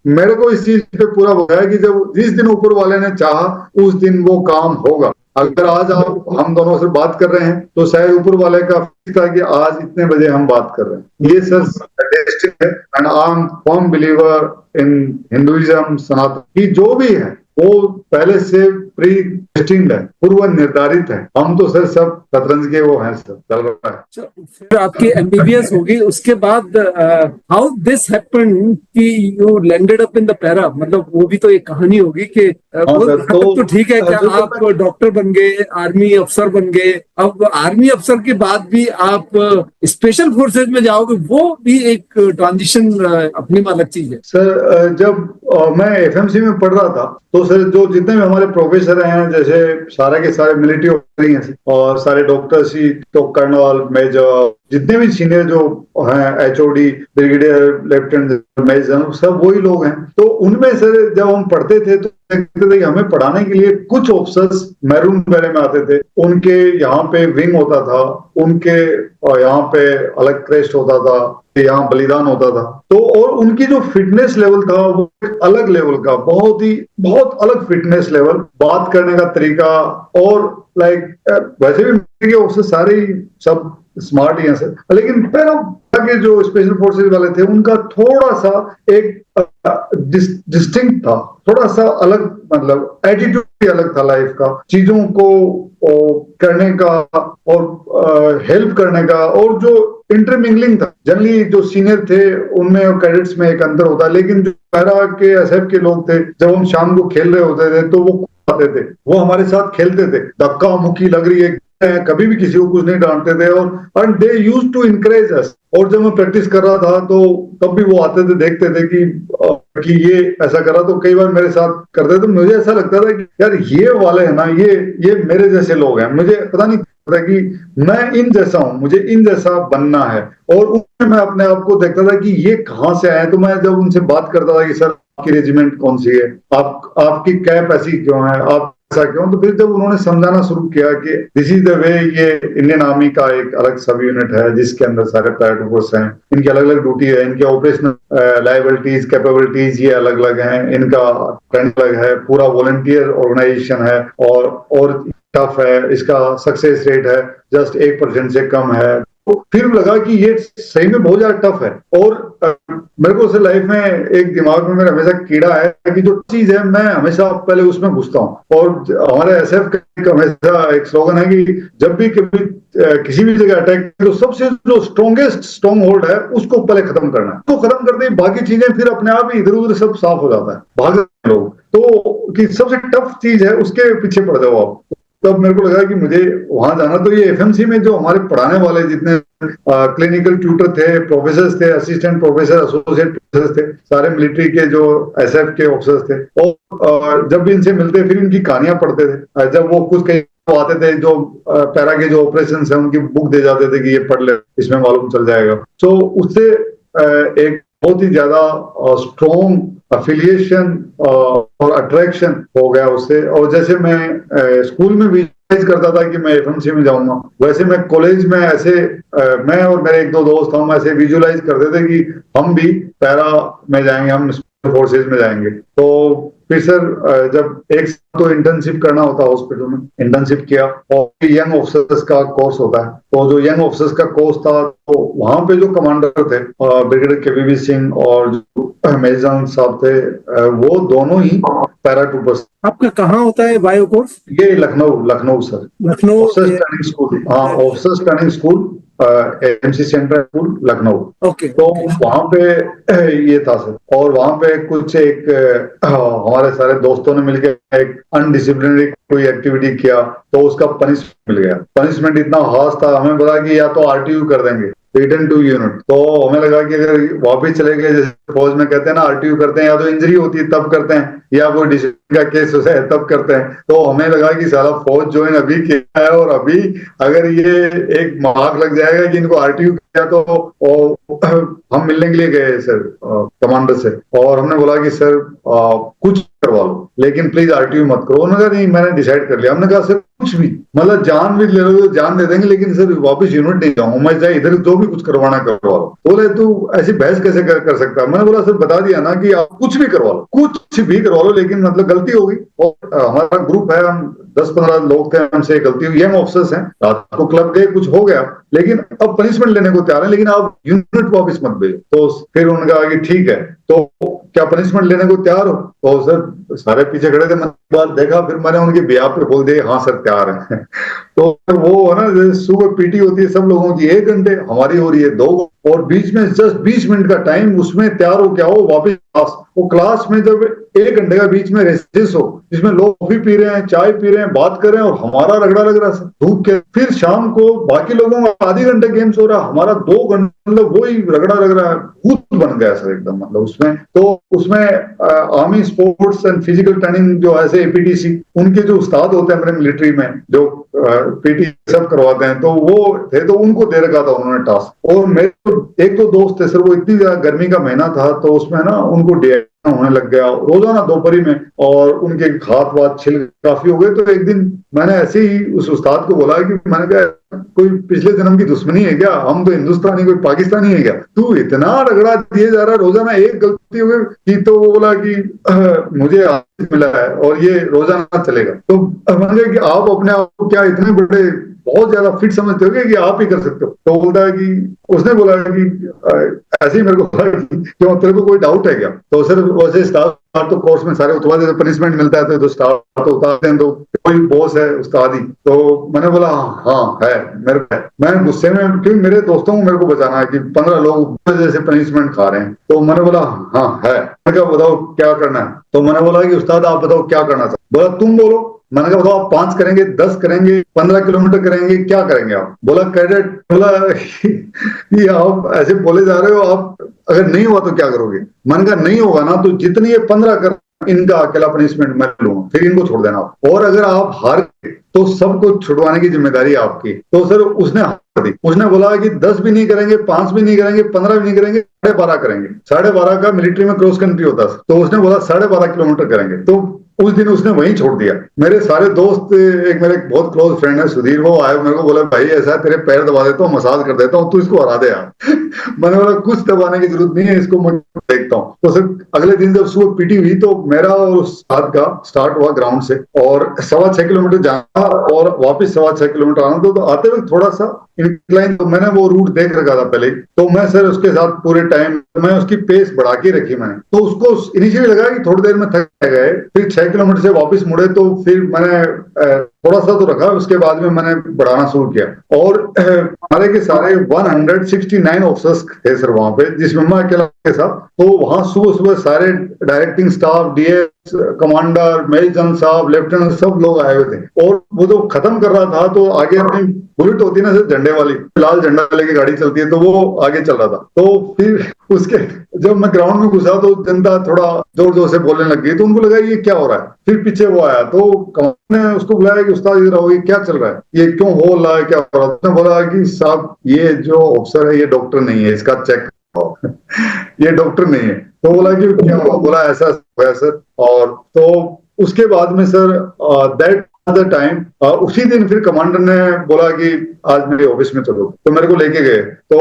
मेरे को इस चीज पे पूरा हो गया कि जब जिस दिन ऊपर वाले ने चाहा उस दिन वो काम होगा। अगर आज आप हम दोनों से बात कर रहे हैं तो शायद ऊपर वाले का फिक्र था कि आज इतने बजे हम बात कर रहे हैं। ये सर डेस्टिनी है। And I am firm believer in Hinduism, Sanatan की जो भी है वो पहले से प्री डेस्टिन्ड है, पूर्व निर्धारित है। हम तो सर सब शतरंज के वो हैं, सर चल रहा है। फिर आपकी एमबीबीएस होगी, उसके बाद हाउ दिस हैपेंड कि you landed up in the para, मतलब वो भी तो एक कहानी होगी कि तो ठीक है, क्या आप डॉक्टर बन गए, आर्मी अफसर बन गए, अब आर्मी अफसर के बाद भी आप स्पेशल फोर्सेज में जाओगे, वो भी एक ट्रांजिशन अपनी में अलग चीज है। सर जब मैं एफएमसी में पढ़ रहा था, तो सर जो जितने भी हमारे प्रोफेसर हैं, जैसे सारे के सारे मिलिट्री ऑफिसर हैं, और सारे डॉक्टर्स ही, तो कर्नल, मेजर, जितने भी सीनियर जो हैं, एचओडी, ब्रिगेडियर, लेफ्टिनेंट, मेजर, सब वही लोग हैं। तो उनमें सर जब हम पढ़ते थे तो देखते थे कि हमें पढ़ाने के लिए कुछ ऑफिसर्स मैरून बेरे में आते थे, उनके यहाँ पे विंग होता था, उनके यहाँ पे अलग क्रेस्ट होता था, यहाँ बलिदान होता था। तो और उनकी जो फिटनेस लेवल था वो एक अलग लेवल का, बहुत अलग फिटनेस लेवल, बात करने का तरीका, और वैसे भी मिलिट्री के ऑफिसर सारे ही सब स्मार्ट ही हैं सर, लेकिन पैरा के जो स्पेशल फोर्सेस वाले थे उनका थोड़ा सा एक डिस्टिंक्ट था, थोड़ा सा अलग, मतलब एटीट्यूड ही अलग था लाइफ का, चीजों को करने का और हेल्प करने का, और जो इंटरमिंगलिंग था। जनरली जो सीनियर थे उनमें और कैडेट्स में एक अंतर होता है, लेकिन जो पैरा के एसएफ के लोग थे, जब हम शाम को खेल रहे होते थे तो वो आते थे, वो हमारे साथ खेलते थे, धक्का मुक्की लग रही है, कभी भी किसी को कुछ नहीं डांटते थे, और दे यूज्ड टू इनकरेज अस। और जब मैं प्रैक्टिस कर रहा था तो तब भी वो आते थे, देखते थे कि ये ऐसा करा, तो कई बार मेरे साथ करते थे। मुझे ऐसा लगता था कि यार ये वाले है ना, ये मेरे जैसे लोग हैं, मुझे पता नहीं कि मैं इन जैसा हूं, मुझे इन जैसा बनना है। और उनमें मैं अपने आप को देखता था कि ये कहां से आए। तो मैं जब उनसे बात करता था कि सर आपकी रेजिमेंट कौन सी है, आपकी कैप ऐसी क्यों है, आप ऐसा क्यों, तो फिर जब उन्होंने समझाना शुरू किया कि दिस इज द वे, ये इंडियन आर्मी का एक अलग सब यूनिट है जिसके अंदर सारे पैराट्रूपर्स हैं, इनकी अलग अलग ड्यूटी है, इनके ऑपरेशनल लायबिलिटीज कैपेबिलिटीज ये अलग अलग हैं, इनका ट्रेंड अलग है, पूरा वॉलंटियर ऑर्गेनाइजेशन है, और टफ है, इसका सक्सेस रेट है जस्ट 1% से कम है। तो फिर लगा कि ये सही में बहुत ज्यादा टफ है। और मेरे को से लाइफ में एक दिमाग में मेरा हमेशा कीड़ा है कि जो चीज है मैं हमेशा पहले उसमें घुसता हूँ। और हमारे एसएफ का हमेशा एक स्लोगन है कि जब भी कभी किसी भी जगह अटैक तो सबसे जो स्ट्रॉन्गेस्ट स्ट्रॉन्ग होल्ड है उसको पहले खत्म करना है। तो खत्म करते ही बाकी चीजें फिर अपने आप ही इधर उधर सब साफ हो जाता है, भाग लोग। तो कि सबसे टफ चीज है उसके पीछे पड़ जाओ आप। तब मेरे को लगा कि मुझे वहां जाना। तो ये एफएमसी में जो हमारे पढ़ाने वाले जितने क्लिनिकल ट्यूटर थे, प्रोफेसर थे, असिस्टेंट प्रोफेसर, एसोसिएट प्रोफेसर थे, सारे मिलिट्री के जो एसएफ के ऑफिसर्स थे, और जब भी इनसे मिलते फिर इनकी कहानियां पढ़ते थे। जब वो कुछ कहीं आते थे जो पैरा के जो ऑपरेशन है उनकी बुक दे जाते थे कि ये पढ़ ले, इसमें मालूम चल जाएगा। तो उससे एक बहुत ही ज्यादा स्ट्रॉन्ग अफिलिएशन और अट्रैक्शन हो गया उससे। और जैसे मैं स्कूल में भी करता था कि मैं एफएमसी में जाऊंगा, वैसे मैं कॉलेज में ऐसे मैं और मेरे एक दो दोस्त हम ऐसे विजुअलाइज करते थे कि हम भी पैरा में जाएंगे, हम फोर्सेज में जाएंगे। तो फिर सर जब एक तो इंटर्नशिप करना होता है हॉस्पिटल में, इंटर्नशिप किया, और यंग ऑफिसर्स का कोर्स होता है। तो जो यंग ऑफिसर्स का कोर्स था तो वहां पे जो कमांडर थे ब्रिगेडियर केवीवी सिंह और जो मेजर साहब थे, वो दोनों ही पैराट्रूपर्स। आपका कहाँ होता है बायो कोर्स? ये Lucknow sir, Lucknow officers training school. हाँ, officers training school, MC central school Lucknow. Okay. तो वहां पे ये था सर। और वहां पे कुछ एक हमारे सारे दोस्तों ने मिलकर एक अनडिसिप्लिनरी कोई एक्टिविटी किया तो उसका पनिशमेंट मिल गया। पनिशमेंट इतना हार्श था, हमें बोला कि या तो आरटीयू कर देंगे, रिटर्न टू यूनिट। तो हमें लगा कि अगर वापिस चले गए, जैसे फौज में कहते हैं ना आरटीयू करते हैं, या तो इंजरी होती है तब करते हैं, या कोई डिसिप्लिन का केस होता है तब करते हैं। तो हमें लगा कि सारा फौज ज्वाइन अभी किया है और अभी अगर ये एक मार्क लग जाएगा कि इनको आरटीयू किया, तो हम मिलने के लिए गए सर कमांडर से, और हमने बोला कि सर कुछ करवा लो लेकिन प्लीज आरटीयू मत करो। उन्होंने कहा नहीं, मैंने डिसाइड कर लिया। हमने कहा सर कुछ भी, मतलब जान भी ले लो तो जान दे देंगे, लेकिन सर वापस यूनिट नहीं जाऊंगा मैं, चाहे इधर जो भी कुछ करवाना करवा लो। बोले तू ऐसी बहस कैसे कर सकता है? मैंने बोला सर बता दिया ना कि आप कुछ भी करवा लो, कुछ भी करवा लो, लेकिन मतलब गलती होगी। और हमारा ग्रुप है, हम 10-15 लोग थे, हमसे गलती हुई, यंग ऑफिसर्स हैं, रात को क्लब गए, कुछ हो गया, लेकिन अब पनिशमेंट लेने को तैयार है, लेकिन आप यूनिट वापस मत भेजो। तो फिर उन्होंने कहा कि ठीक है, तो क्या पनिशमेंट लेने को तैयार हो? तो सर सारे पीछे खड़े थे, मैंने बात देखा, फिर मैंने उनके ब्याह पे बोल दिया हाँ सर तैयार है। तो वो है ना, सुबह पीटी होती है सब लोगों की 1 घंटे, हमारी हो रही है 2, और बीच में जस्ट 20 मिनट का टाइम, उसमें तैयार हो क्या हो वापिस क्लास। वो क्लास में जब 1 घंटे का बीच में रेसिस हो, जिसमें लोग कॉफी पी रहे हैं, चाय पी रहे हैं, बात कर रहे हैं, और हमारा रगड़ा लग रहा है धूप के। फिर शाम को बाकी लोगों का आधे घंटे गेम्स हो रहा है, हमारा 2 घंटे, मतलब वही रगड़ा लग रहा है, भूत बन गया सर एकदम। मतलब उसमें तो उसमें army sports and physical training जो ऐसे एपीटीसी, उनके जो उस्ताद होते हैं मेरे मिलिट्री में, जो पीटी सब करवाते हैं, तो वो थे, तो उनको दे रखा था उन्होंने टास्क। और मेरे एक दो दोस्त थे सर, वो इतनी ज्यादा गर्मी का महीना था, तो उसमें ना उनको होने लग गया रोजाना दोपहरी में, और उनके हाथ वाथ छिल काफी हो गए। तो एक दिन मैंने ऐसे ही उस उस्ताद को बोला कि मैंने कहा कोई पिछले जन्म की दुश्मनी है क्या, हम तो हिंदुस्तानी कोई पाकिस्तानी है क्या, तू इतना रगड़ा दिए जा रहा है रोजाना, एक गलती हो गई की। तो वो बोला कि मुझे मिला है और ये रोजाना चलेगा। तो मैंने कहा कि आप अपने आप को क्या इतने बड़े बहुत ज्यादा फिट समझते हो कि आप ही कर सकते हो। तो बोलता है कि उसने बोला कि ऐसे ही मेरे को बोला कि क्यों तेरे को कोई डाउट है क्या। तो सर वैसे स्टाफ तो कोर्स में सारे उतरवा देते, पनिशमेंट मिलता है तो स्टाफ तो उतारते हैं, तो कोई बॉस है उस्ताद ही। तो मैंने बोला हाँ है मेरे है। मैं गुस्से में, क्योंकि मेरे दोस्तों को मेरे को बचाना है कि 15 लोग जैसे पनिशमेंट खा रहे हैं। तो मैंने बोला हाँ है। मैंने कहा बताओ क्या करना है। तो मैंने बोला कि उस्ताद आप बताओ क्या करना चाहते। बोला तुम बोलो। मैंने कहा बताओ आप 5 करेंगे, 10 करेंगे, 15 किलोमीटर करेंगे, क्या करेंगे आप। बोला कैडेट, बोला कि आप ऐसे बोले जा रहे हो, आप अगर नहीं हुआ तो क्या करोगे। मैंने कहा नहीं होगा ना तो जितनी ये 15 कर इनका अकेला पनिशमेंट मैं लूंगा, फिर इनको छोड़ देना आप, और अगर आप हार गए तो सबको छुड़वाने की जिम्मेदारी आपकी। तो सर उसने हार दी। उसने बोला कि 10 भी नहीं करेंगे, 5 भी नहीं करेंगे, 15 भी नहीं करेंगे, 12.5 करेंगे। 12.5 का मिलिट्री में क्रॉस कंट्री होता है। तो उसने बोला 12.5 किलोमीटर करेंगे। तो उस दिन उसने वहीं छोड़ दिया। मेरे सारे दोस्त, एक मेरे बहुत क्लोज फ्रेंड है सुधीर, वो आए मेरे को बोला भाई ऐसा तेरे पैर दबा देता हूँ, मसाज कर देता हूँ, तू इसको हरा दे यार। मैंने बोला कुछ दबाने की जरूरत नहीं है, इसको मैं देखता हूँ। तो सर अगले दिन जब सुबह पीटी हुई तो मेरा और उस साथ का स्टार्ट हुआ ग्राउंड से, और 6.25 किलोमीटर जाना और वापस 6.25 किलोमीटर आना। तो आते वक्त थोड़ा सा इंक्लाइन, तो मैंने वो रूट देख रखा था पहले। तो मैं सर उसके साथ पूरे टाइम मैं उसकी पेस बढ़ा के रखी मैंने। तो उसको इनिशियली लगा कि थोड़ी देर में थक गए, फिर 6 किलोमीटर से वापस मुड़े तो फिर मैंने थोड़ा सा तो रखा, उसके बाद में मैंने बढ़ाना शुरू किया। और हमारे के सारे 169 ऑफिसर्स थे सर वहां पे, जिसमें मैं अकेला के साथ। तो वहां सुबह सुबह सारे directing staff, DS, commander, major general साहब, लेफ्टिनेंट, सब लोग आए हुए थे। और वो जो खत्म कर रहा था तो आगे अपनी बुलेट होती है ना सर झंडे वाली, लाल झंडा लेके गाड़ी चलती है, तो वो आगे चल रहा था। तो फिर उसके जब मैं ग्राउंड में घुसा तो जनता थोड़ा जोर जोर से बोलने लग गई। तो उनको लगा ये क्या हो रहा है। फिर पीछे वो आया तो कमांडर ने उसको बुलाया कि उस्ताद इधर आओ, ये क्या चल रहा है, ये क्यों हो रहा है, क्या हो रहा है। उसने बोला कि साहब ये जो ऑफिसर है ये डॉक्टर नहीं है, इसका चेक ये डॉक्टर नहीं है। तो बोला कि क्या हुआ। बोला ऐसा हुआ सर। और तो उसके बाद में सर दैट टाइम उसी दिन फिर कमांडर ने बोला कि आज मेरे ऑफिस में चलो। तो मेरे को लेके गए। तो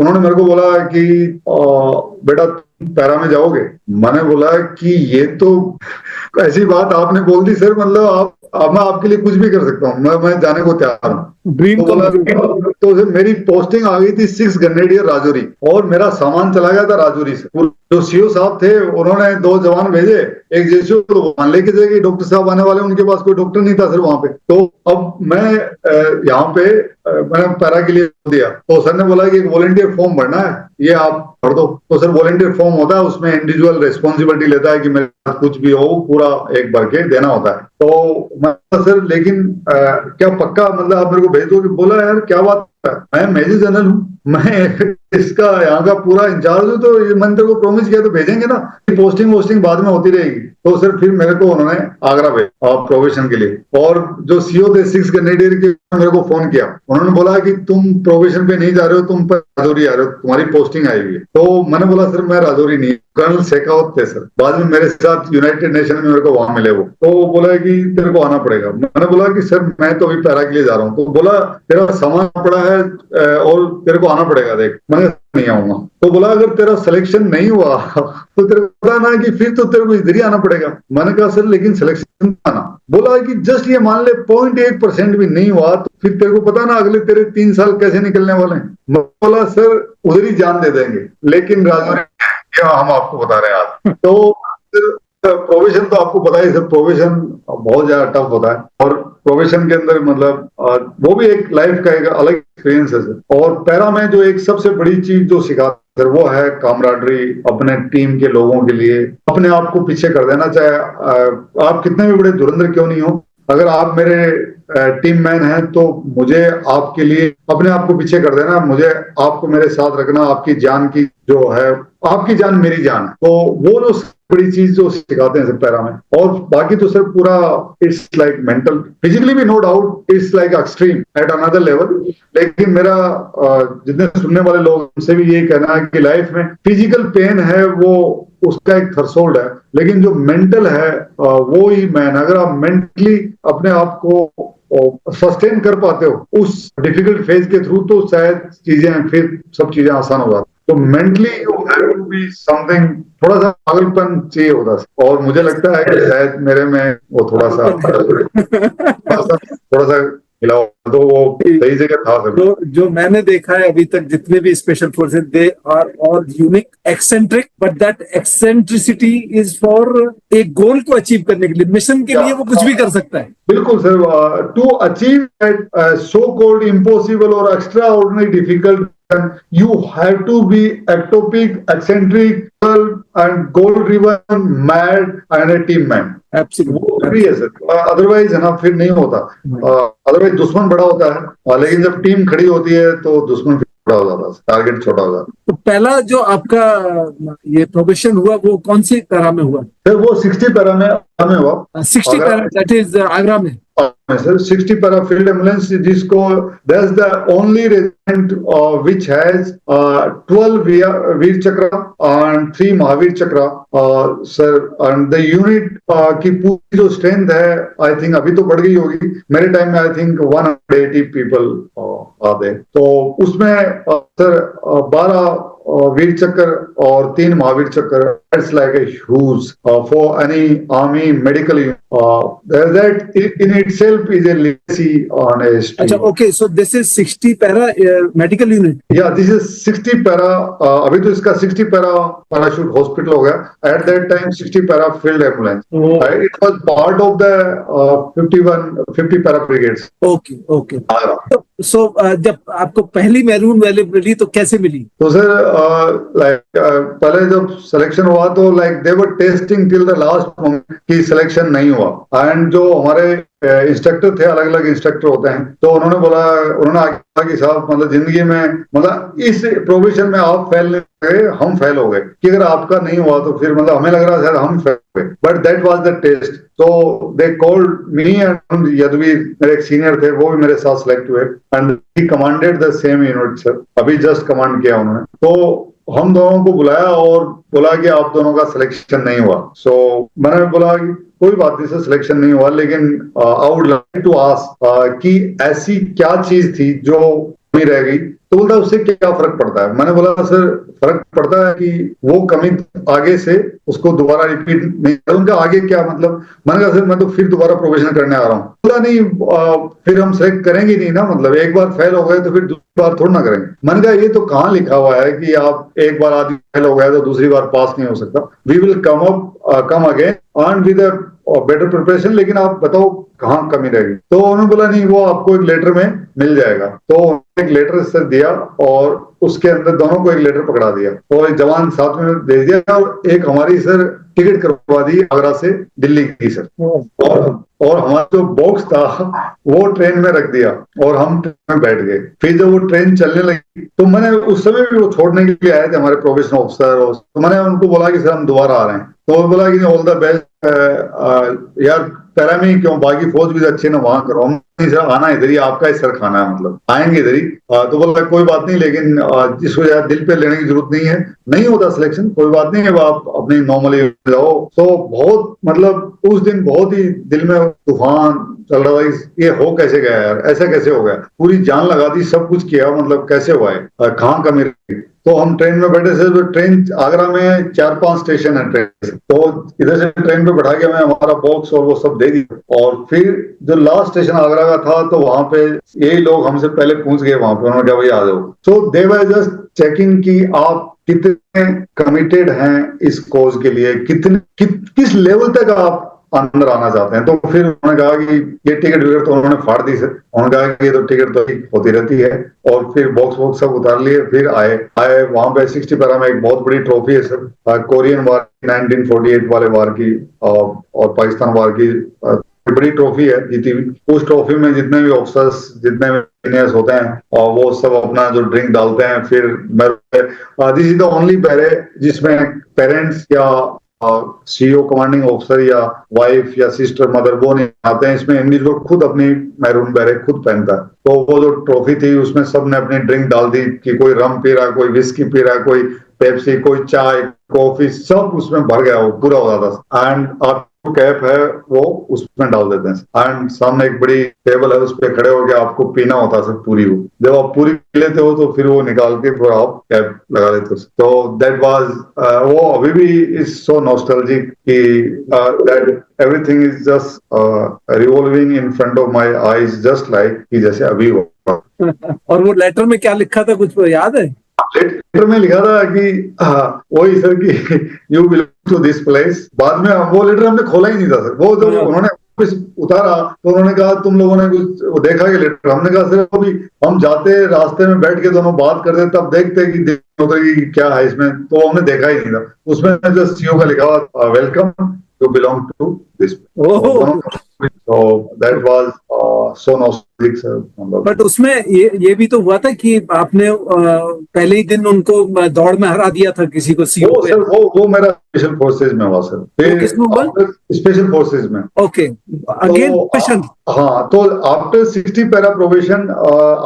उन्होंने मेरे को बोला कि बेटा पैरा में जाओगे। मैंने बोला कि ये तो ऐसी बात आपने बोल दी सर, मतलब मैं आपके लिए कुछ भी कर सकता हूँ, मैं जाने को तैयार हूँ। ड्रीम तो बोला तो मेरी पोस्टिंग आ गई थी 6 ग्रेनेडियर राजौरी, और मेरा सामान चला गया था राजौरी से। जो सीओ साहब थे उन्होंने 2 जवान भेजे, एक जेसीओ तो वहां लेके जाएगी, डॉक्टर साहब आने वाले, उनके पास कोई डॉक्टर नहीं था सर वहां पे। तो अब मैं यहाँ पे मैंने पैरा के लिए दिया। तो सर ने बोला कि एक वॉलंटियर फॉर्म भरना है, ये आप भर दो। तो सर वॉलंटियर फॉर्म होता है, उसमें इंडिविजुअल रिस्पॉन्सिबिलिटी लेता है कि मेरे साथ कुछ भी हो पूरा एक भर के देना होता है। तो मैं सर लेकिन क्या पक्का मतलब आप मेरे को भेज दोगे। बोला यार क्या बात है, मैं मेजर जनरल हूँ, मैं इसका यहाँ का पूरा इंचार्ज हूँ, तो ये मैंने तेरे को प्रॉमिस किया तो भेजेंगे ना, पोस्टिंग बाद में होती रहेगी। तो सर फिर मेरे को उन्होंने आगरा भेजा प्रोबेशन के लिए। और जो सीओ थे 6 ग्रेनेडियर के, मेरे को फोन किया, उन्होंने बोला कि तुम प्रोबेशन पे नहीं जा रहे हो, तुम राजौरी आ रहे हो, तुम्हारी पोस्टिंग आई हुई है। तो मैंने बोला सर मैं राजौरी नहीं, कर्नल शेखावत थे सर, बाद में मेरे साथ यूनाइटेड नेशन में मेरे को वहां मिले वो। तो बोला कि तेरे को आना पड़ेगा। मैंने बोला कि सर मैं तो अभी पैरा के लिए जा रहा हूँ। तो बोला तेरा सामान पड़ा है और तेरे को आना पड़ेगा, देख। मैंने नहीं आऊंगा। तो बोला अगर तेरा सिलेक्शन नहीं हुआ तो तेरे को पता ना कि फिर तो तेरे को इधर ही आना पड़ेगा। मैंने कहा सर लेकिन सिलेक्शन आना। बोला कि जस्ट ये मान ले 0.1% भी नहीं हुआ तो फिर तेरे को पता ना अगले तेरे 3 साल कैसे निकलने वाले हैं। मैं बोला सर उधर ही जान दे देंगे, लेकिन राजौरी हम आपको बता रहे हैं आज। तो प्रोबेशन तो आपको पता ही सर, प्रोबेशन बहुत ज्यादा टफ होता है, और प्रोबेशन के अंदर मतलब वो भी एक लाइफ का एक अलग एक्सपीरियंस है सर। और पैरा में जो एक सबसे बड़ी चीज जो सिखाता सर वो है कामराडरी, अपने टीम के लोगों के लिए अपने आप को पीछे कर देना, चाहे आप कितने भी बड़े धुरंधर क्यों नहीं हो। अगर आप मेरे टीम मैन हैं तो मुझे आपके लिए अपने आप को पीछे कर देना, मुझे आपको मेरे साथ रखना, आपकी जान की जो है, आपकी जान मेरी जान है। तो वो जो बड़ी चीज जो सिखाते हैं सर पैरा में। और बाकी तो सर पूरा इट्स लाइक मेंटल, फिजिकली भी no doubt it's like extreme at another level. लेकिन मेरा जितने सुनने वाले लोग उनसे भी यही कहना है कि लाइफ में फिजिकल पेन है वो उसका एक थ्रेशोल्ड है, लेकिन जो मेंटल है वो ही मैन, अगर आप मेंटली अपने आप को सस्टेन कर पाते हो उस डिफिकल्ट फेज के थ्रू, तो शायद चीजें फिर सब चीजें आसान हो जाती। तो mentally you have to be something, थोड़ा सा पागलपन चाहिए होता है, और मुझे लगता है कि शायद मेरे में वो थोड़ा सा मिला हो, तो वो सही जगह था सर। जो मैंने देखा है अभी तक जितने भी special forces, they are all unique, eccentric, but that eccentricity is for एक गोल को अचीव करने के लिए, मिशन के लिए वो कुछ भी कर सकता है। बिल्कुल sir, to achieve so called impossible और extraordinary difficult, you have to be ectopic, eccentric, and goal driven, mad and a team man. Absolutely. वो भी है सर, अदरवाइज है ना फिर नहीं होता। अदरवाइज दुश्मन बड़ा होता है, लेकिन जब टीम खड़ी होती है तो दुश्मन बड़ा हो जाता है, टारगेट छोटा हो जाता है। तो पहला जो आपका ये प्रोबेशन हुआ वो कौन सी पैरा में हुआ? सर वो 60 पैरा में हुआ। 60 पैरा, दैट इज आगरा में। सर 60 पैरा फील्ड एम्बुलेंस, जिसको that's the only regiment which has 12 वीर चक्र एंड 3 महावीर चक्र सर, एंड द यूनिट की पूरी जो स्ट्रेंथ है, आई थिंक अभी तो बढ़ गई होगी, मेरे टाइम में आई थिंक 180 पीपल आते, तो उसमें सर 12 वीर चक्र और 3 महावीर चक्र, it's like a huge for any army medical that in itself is a legacy on a street. अच्छा, okay, so this is 60 para medical unit. Yeah, this is 60 para, अभी तो इसका 60 para parachute hospital हो गया, at that time 60 para field ambulance. It was part of the 50 para brigades. Okay. So जब आपको पहली मैरून वैली मिली तो कैसे मिली? तो सर पहले जब सिलेक्शन हुआ तो they were testing till the last moment कि सिलेक्शन नहीं हुआ, एंड जो हमारे इंस्ट्रक्टर थे, अलग अलग इंस्ट्रक्टर होते हैं, तो उन्होंने आगे कहा कि साहब मतलब जिंदगी में मतलब इस प्रोविजन में आप फेल नहीं गए, हम फेल हो गए, कि अगर आपका नहीं हुआ तो फिर मतलब हमें लग रहा है शायद हम फेल हो गए, but that was the test. तो they called me and Yaduveer, मेरे एक सीनियर थे, वो भी मेरे साथ सिलेक्ट हुए, and he commanded the same unit sir, अभी जस्ट कमांड किया उन्होंने। तो हम दोनों को बुलाया और बोला कि आप दोनों का सिलेक्शन नहीं हुआ। सो मैंने बोला कि कोई बात नहीं सर, सिलेक्शन नहीं हुआ, लेकिन I would like to ask कि ऐसी क्या चीज थी जो कमी रह गई, तो बोलता उससे क्या फर्क पड़ता है। मैंने बोला सर फर्क पड़ता है कि वो कमी आगे से उसको दोबारा रिपीट नहीं कर, उनका आगे क्या मतलब। मैंने कहा सर मैं तो फिर दोबारा प्रोविजन करने आ रहा हूँ। बोला नहीं फिर हम सेलेक्ट करेंगे नहीं ना, मतलब एक बार फेल हो गए तो फिर दूसरी बार थोड़ा ना करेंगे। मैंने कहा ये तो कहाँ लिखा हुआ है कि आप एक बार आदमी फेल हो गया तो दूसरी बार पास नहीं हो सकता। We will come again and with better preparation, लेकिन आप बताओ कहाँ कमी रहेगी। तो उन्होंने बोला नहीं वो आपको एक लेटर में मिल जाएगा। तो एक लेटर सर दिया और उसके अंदर दोनों को एक लेटर पकड़ा दिया और एक जवान साथ में दे दिया, और एक हमारी सर टिकट करवा दी आगरा से दिल्ली की सर, और हमारा जो बॉक्स था वो ट्रेन में रख दिया और हम ट्रेन में बैठ गए। फिर जब वो ट्रेन चलने लगी तो मैंने उस समय भी वो छोड़ने के लिए आए थे हमारे प्रोबेशन ऑफिसर, और तो मैंने उनको बोला कि सर हम दोबारा आ रहे हैं। तो वो बोला कि ऑल द बेस्ट यार, पैरा में क्यों, बाकी फौज भी अच्छे ना वहां करो। हम सर आना इधर ही, आपका ही सर खाना है, मतलब आएंगे इधर ही। तो बोला कोई बात नहीं, लेकिन जिसको यार दिल पे लेने की जरूरत नहीं है, नहीं होता सिलेक्शन कोई बात नहीं है, आप अपनी नॉर्मली जाओ। तो बहुत मतलब उस दिन बहुत ही दिल में तूफान चल रहा था, ये हो कैसे गया यार, ऐसा कैसे हो गया, पूरी जान लगा दी, सब कुछ किया, मतलब कैसे हुआ है, कहाँ कमी रही। तो हम ट्रेन में बैठे थे, तो ट्रेन आगरा में 4-5 स्टेशन है ट्रेन से, तो इधर से ट्रेन पे बैठा के हमें हमारा बॉक्स और वो सब दे दी। और फिर जो लास्ट स्टेशन आगरा का था, तो वहां पे यही लोग हमसे पहले पहुंच गए वहां पे, उन्होंने कहा भाई आ जाओ। सो दे वर जस्ट चेकिंग कि आप कितने कमिटेड हैं इस कॉज के लिए, किस लेवल तक आप अंदर आना चाहते हैं। तो फिर उन्होंने कहा कि ये टिकट विकट तो उन्होंने फाड़ दी सर, उन्होंने कहा कि ये तो टिकट तो होती रहती है, और फिर बॉक्स सब उतार लिए। फिर आए वहां पे 60 पैरा में एक बहुत बड़ी ट्रॉफी है सर, कोरियन वार 1948 वाले वार की और पाकिस्तान वार की बड़ी ट्रॉफी है जीती हुई। उस ट्रॉफी में जितने भी ऑफिसर्स, जितने भी सीनियर्स होते हैं, और वो सब अपना जो ड्रिंक डालते हैं। फिर दिस इज द ओनली पैरे जिसमें पेरेंट्स या सीईओ कमांडिंग ऑफिसर या वाइफ या सिस्टर मदर वो नहीं आते हैं, इसमें इंडिविजुअल खुद अपनी मैरून बैरेक खुद पहनता है। तो वो जो ट्रॉफी थी उसमें सबने अपनी ड्रिंक डाल दी कि कोई रम पी रहा है, कोई विस्की पी रहा है, कोई पेप्सी, कोई चाय, कॉफी, सब उसमें भर गया, वो पूरा हो जाता था। एंड आप कैप है वो उसमें डाल देते हैं एंड सामने एक बड़ी टेबल है, उस पर खड़े होकर आपको पीना होता है सब पूरी। वो जब आप पूरी पी लेते हो तो फिर वो निकाल के फिर आप कैप लगा देते हो। तो दैट वाज वो अभी भी इज सो नॉस्टैल्जिक कि that everything is just revolving in front of my eyes, just like कि जैसे अभी हो। और वो लेटर में क्या लिखा था, कुछ याद है? लेटर में लिखा था कि वही सर कि you belong to this place. बाद में वो लेटर हमने खोला ही नहीं था सर। वो जब उन्होंने वापस उतारा तो उन्होंने कहा तुम लोगों ने कुछ वो देखा कि लेटर? हमने कहा सर अभी हम जाते रास्ते में बैठ के दोनों बात करते तब देखते कि कि क्या है इसमें, तो हमने देखा ही नहीं था। उसमें जो सीओ का लिखा हुआ welcome to belong to this. So that was so nostalgic sir। But उसमें ये भी तो हुआ था कि आपने पहले ही दिन उनको दौड़ में हरा दिया था किसी को, सीओ वो सर वो मेरा स्पेशल फोर्सेज में हुआ सर। वो किसमें हुआ? स्पेशल फोर्सेज में। Okay, again probation. हाँ, तो after 60 para probation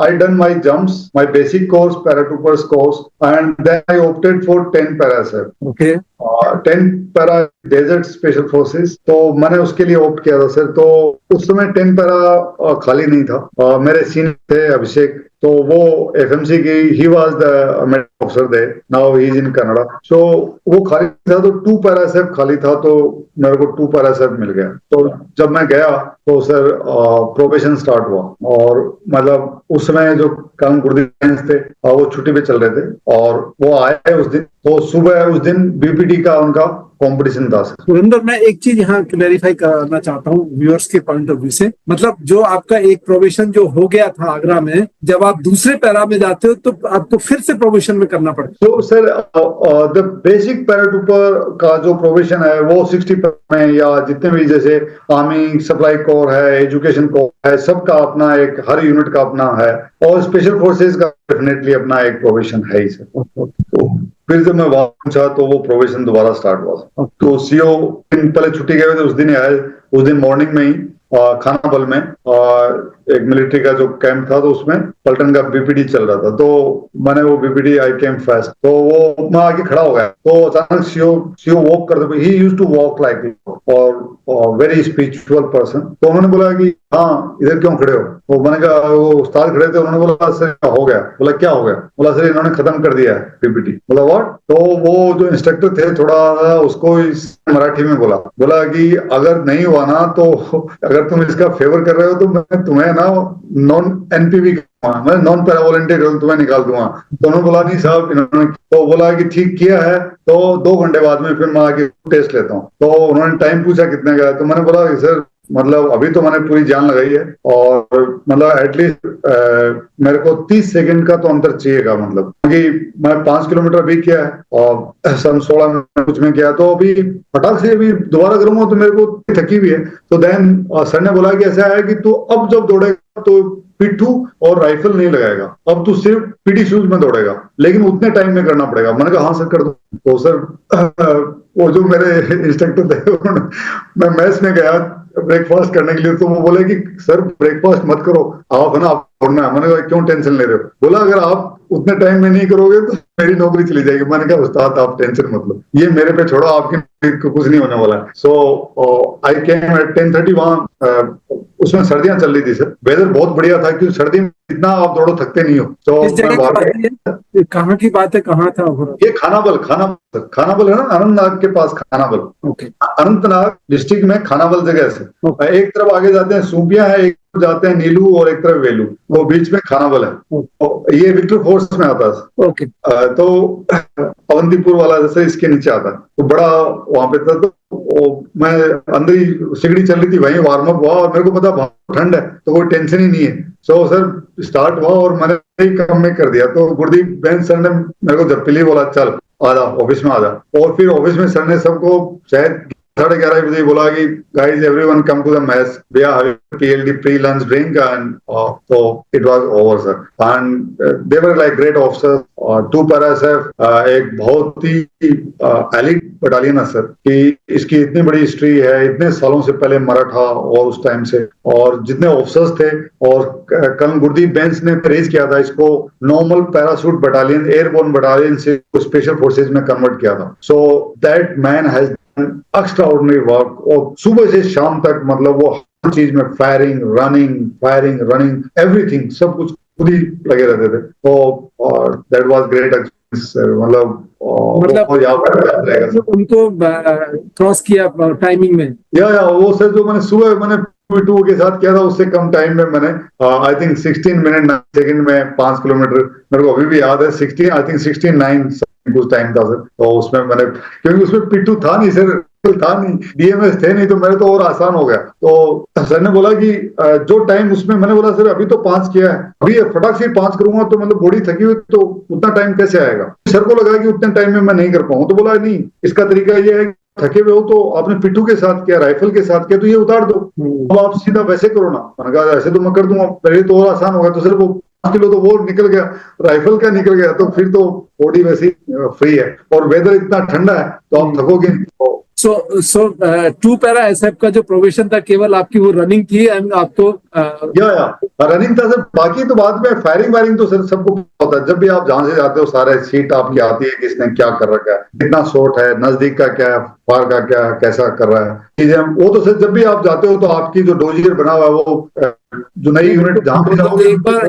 I done my jumps, my basic course, paratroopers course, and then I opted for 10 para sir. Okay, 10 para desert special forces, तो मैंने उसके लिए ऑप्ट किया था सर। तो उस समय 10 पैरा खाली नहीं था। मेरे सीनियर थे अभिषेक, तो वो एफएमसी की, he was the medical officer there, now he is in Canada. So वो खाली था तो 2 पैरा एसएफ खाली था, तो मेरे को 2 पैरा एसएफ मिल गया। तो जब मैं गया तो सर प्रोबेशन स्टार्ट हुआ, और मतलब उस समय जो काम गुरदीप थे वो छुट्टी पे चल रहे थे, और वो आए उस दिन। तो सुबह उस दिन बीपीटी का उनका कंपटीशन था। सुरेंद्र, मैं एक चीज यहाँ क्लैरिफाई करना चाहता हूँ व्यूअर्स के पॉइंट ऑफ व्यू से। मतलब जो आपका एक प्रोबेशन जो हो गया था आगरा में, जब आप दूसरे पैरा में जाते हो तो आपको फिर से प्रोबेशन में करना पड़ता है। तो सर द बेसिक पैराट्रूपर का जो प्रोबेशन है वो 60 में, या जितने भी जैसे आर्मी सप्लाई कोर है, एजुकेशन कोर है, सबका अपना एक, हर यूनिट का अपना है, और स्पेशल फोर्सेज का डेफिनेटली अपना एक प्रोबेशन है ही सर। तो फिर जब मैं वहां पहुंचा तो वो प्रोबेशन दोबारा स्टार्ट हुआ। तो सीओ पहले छुट्टी गए थे, उस दिन आए। उस दिन मॉर्निंग में ही खाना बल में एक मिलिट्री का जो कैंप था, तो उसमें पलटन का बीपीडी चल रहा था। तो मैंने वो बीपीडी आई केम फास्ट, तो वो मैं आगे खड़ा हो गया। तो अचानक सीओ वॉक करते, he used to walk like और वेरी स्पिरिचुअल पर्सन। तो उन्होंने बोला कि हाँ इधर क्यों खड़े हो? तो मैंने कहा, वो उस्ताद खड़े थे, उन्होंने बोला सर हो गया। बोला क्या हो गया? बोला सर इन्होंने खत्म कर दिया है पीपीटी। बोला व्हाट? तो वो जो इंस्ट्रक्टर थे थोड़ा उसको इस मराठी में बोला कि अगर नहीं हुआ ना, तो अगर तुम इसका फेवर कर रहे हो तो मैं तुम्हें ना नॉन एनपीवी, मैं नॉन पैरा वॉलंटियर तुम्हें निकाल दूंगा। तो उन्होंने बोला नहीं साहब, इन्होंने तो बोला कि ठीक किया है, तो 2 घंटे बाद में फिर मैं आके टेस्ट लेता हूँ। तो उन्होंने टाइम पूछा कितने का है, तो मैंने बोला सर मतलब अभी तो मैंने पूरी जान लगाई है, और मतलब एटलीस्ट मेरे को 30 सेकंड का तो अंतर चाहिएगा, मतलब क्योंकि मैं 5 किलोमीटर अभी किया है और सन 16 में कुछ में किया, तो अभी फटाक से अभी दोबारा करूंगा तो मेरे को थकी भी है। तो देन सर ने बोला कि ऐसा है कि तू अब जब दौड़ेगा तो पिट्ठू और राइफल नहीं लगाएगा, अब तू सिर्फ पीटी शूज में दौड़ेगा, लेकिन उतने टाइम में करना पड़ेगा। मैंने कहा हाँ सर कर दो। तो सर वो जो मेरे इंस्ट्रक्टर थे, मैं मैस में गया ब्रेकफास्ट करने के लिए, तो वो बोले कि सर ब्रेकफास्ट मत करो, आप है ना आप दौड़ना है। मैंने कहा क्यों टेंशन ले रहे हो? बोला अगर आप उतने टाइम में नहीं करोगे तो मेरी नौकरी चली जाएगी। मैंने कहा उस्ताद आप टेंशन मत लो, ये मेरे पे छोड़ो, आपकी कुछ नहीं होने वाला है। सो आई केम एट 10:30। वहां उसमें सर्दियां चल रही थी सर, वेदर बहुत बढ़िया था, क्योंकि सर्दी में इतना आप दौड़ो थकते नहीं हो। तो कहाँ की बात है, कहाँ था ये खानाबल है ना, अनंतनाग के पास खानाबल। अनंतनाग डिस्ट्रिक्ट में खानाबल जगह से एक तरफ आगे जाते हैं सूपिया है, एक जाते हैं नीलू, और एक तरफ वेलू, तो बीच में खानाबल है। तो ये विक्टर फोर्स में आता है। तो अवंतीपुर वाला जैसे इसके नीचे आता है, तो बड़ा वहां पे था। तो मैं अंदर ही सिगड़ी चल रही थी, वहीं वार्म अप हुआ, और मेरे को पता बहुत ठंड है तो कोई टेंशन ही नहीं है। सो सर स्टार्ट हुआ और मैंने कम में कर दिया। तो गुरदीप बेन सर ने मेरे को जब पिली बोला चल आजा ऑफिस में आजा, और फिर ऑफिस में सर ने सबको शायद 11:30 बजे बोला कि guys everyone come to the mess, we are having PLD pre lunch drink and तो it was over sir. And they were like great officers और 2 पैरा एसएफ, एक बहुत ही एलिट बटालियन है सर, कि इसकी इतनी बड़ी हिस्ट्री है, इतने सालों से पहले मराठा और उस टाइम से, और जितने ऑफिसर्स थे, और कर्नल गुरदीप बेंस ने प्रेज किया था इसको normal parachute battalion, airborne battalion से स्पेशल फोर्सेज में कन्वर्ट किया था। So that man has extra ordinary work, और सुबह से शाम तक मतलब वो हर चीज में फायरिंग रनिंग एवरीथिंग, सब कुछ खुद ही लगे रहते थे। तो दैट वाज ग्रेट एक्सपीरियंस, मतलब याद रहेगा उनको क्रॉस किया टाइमिंग में। या वो सर जो मैंने सुबह मैंने 2 के साथ किया था, उससे कम टाइम में मैंने आई थिंक 16 मिनट 9 सेकंड में 5 किलोमीटर, मेरे को अभी भी याद है, 16 कुछ टाइम था सर। तो उसमें मैंने, क्योंकि उसमें पिट्ठू था नहीं सर, डीएमएस थे नहीं, तो मेरे तो और आसान हो गया। तो सर ने बोला कि जो टाइम उसमें, मैंने बोला सर अभी तो 5 किया है, अभी फटाक से 5 करूंगा तो मतलब बॉडी थकी हुई, तो उतना टाइम कैसे आएगा। सर को लगा कि उतने टाइम में मैं नहीं कर पाऊंगा, तो बोला नहीं, इसका तरीका ये है, थके हुए हो तो आपने पिट्ठू के साथ किया, राइफल के साथ किया, तो ये उतार दो, अब आप सीधा वैसे करो ना। मैंने कहा ऐसे तो मैं कर दूंगा, पहले तो और आसान होगा। तो सर वो 5 किलो तो वो निकल गया, राइफल का निकल गया, तो फिर तो बॉडी वैसी फ्री है, और वेदर इतना ठंडा है तो आप थकोगे नहीं। सो 2 पैरा एसएफ का जो प्रोविजन था, केवल आपकी वो रनिंग थी एंड आपको या रनिंग था सर, बाकी तो बाद में फायरिंग वायरिंग तो सर सबको होता है। जब भी आप जहां से जाते हो सारे सीट आपकी आती है, किसने क्या कर रखा है, कितना शॉट है, नजदीक का क्या है, फार का क्या, कैसा कर रहा है चीजें, वो तो सर जब भी आप जाते हो तो आपकी जो डोजियर बना हुआ है, वो जो नई यूनिट जहां पे जाओगे,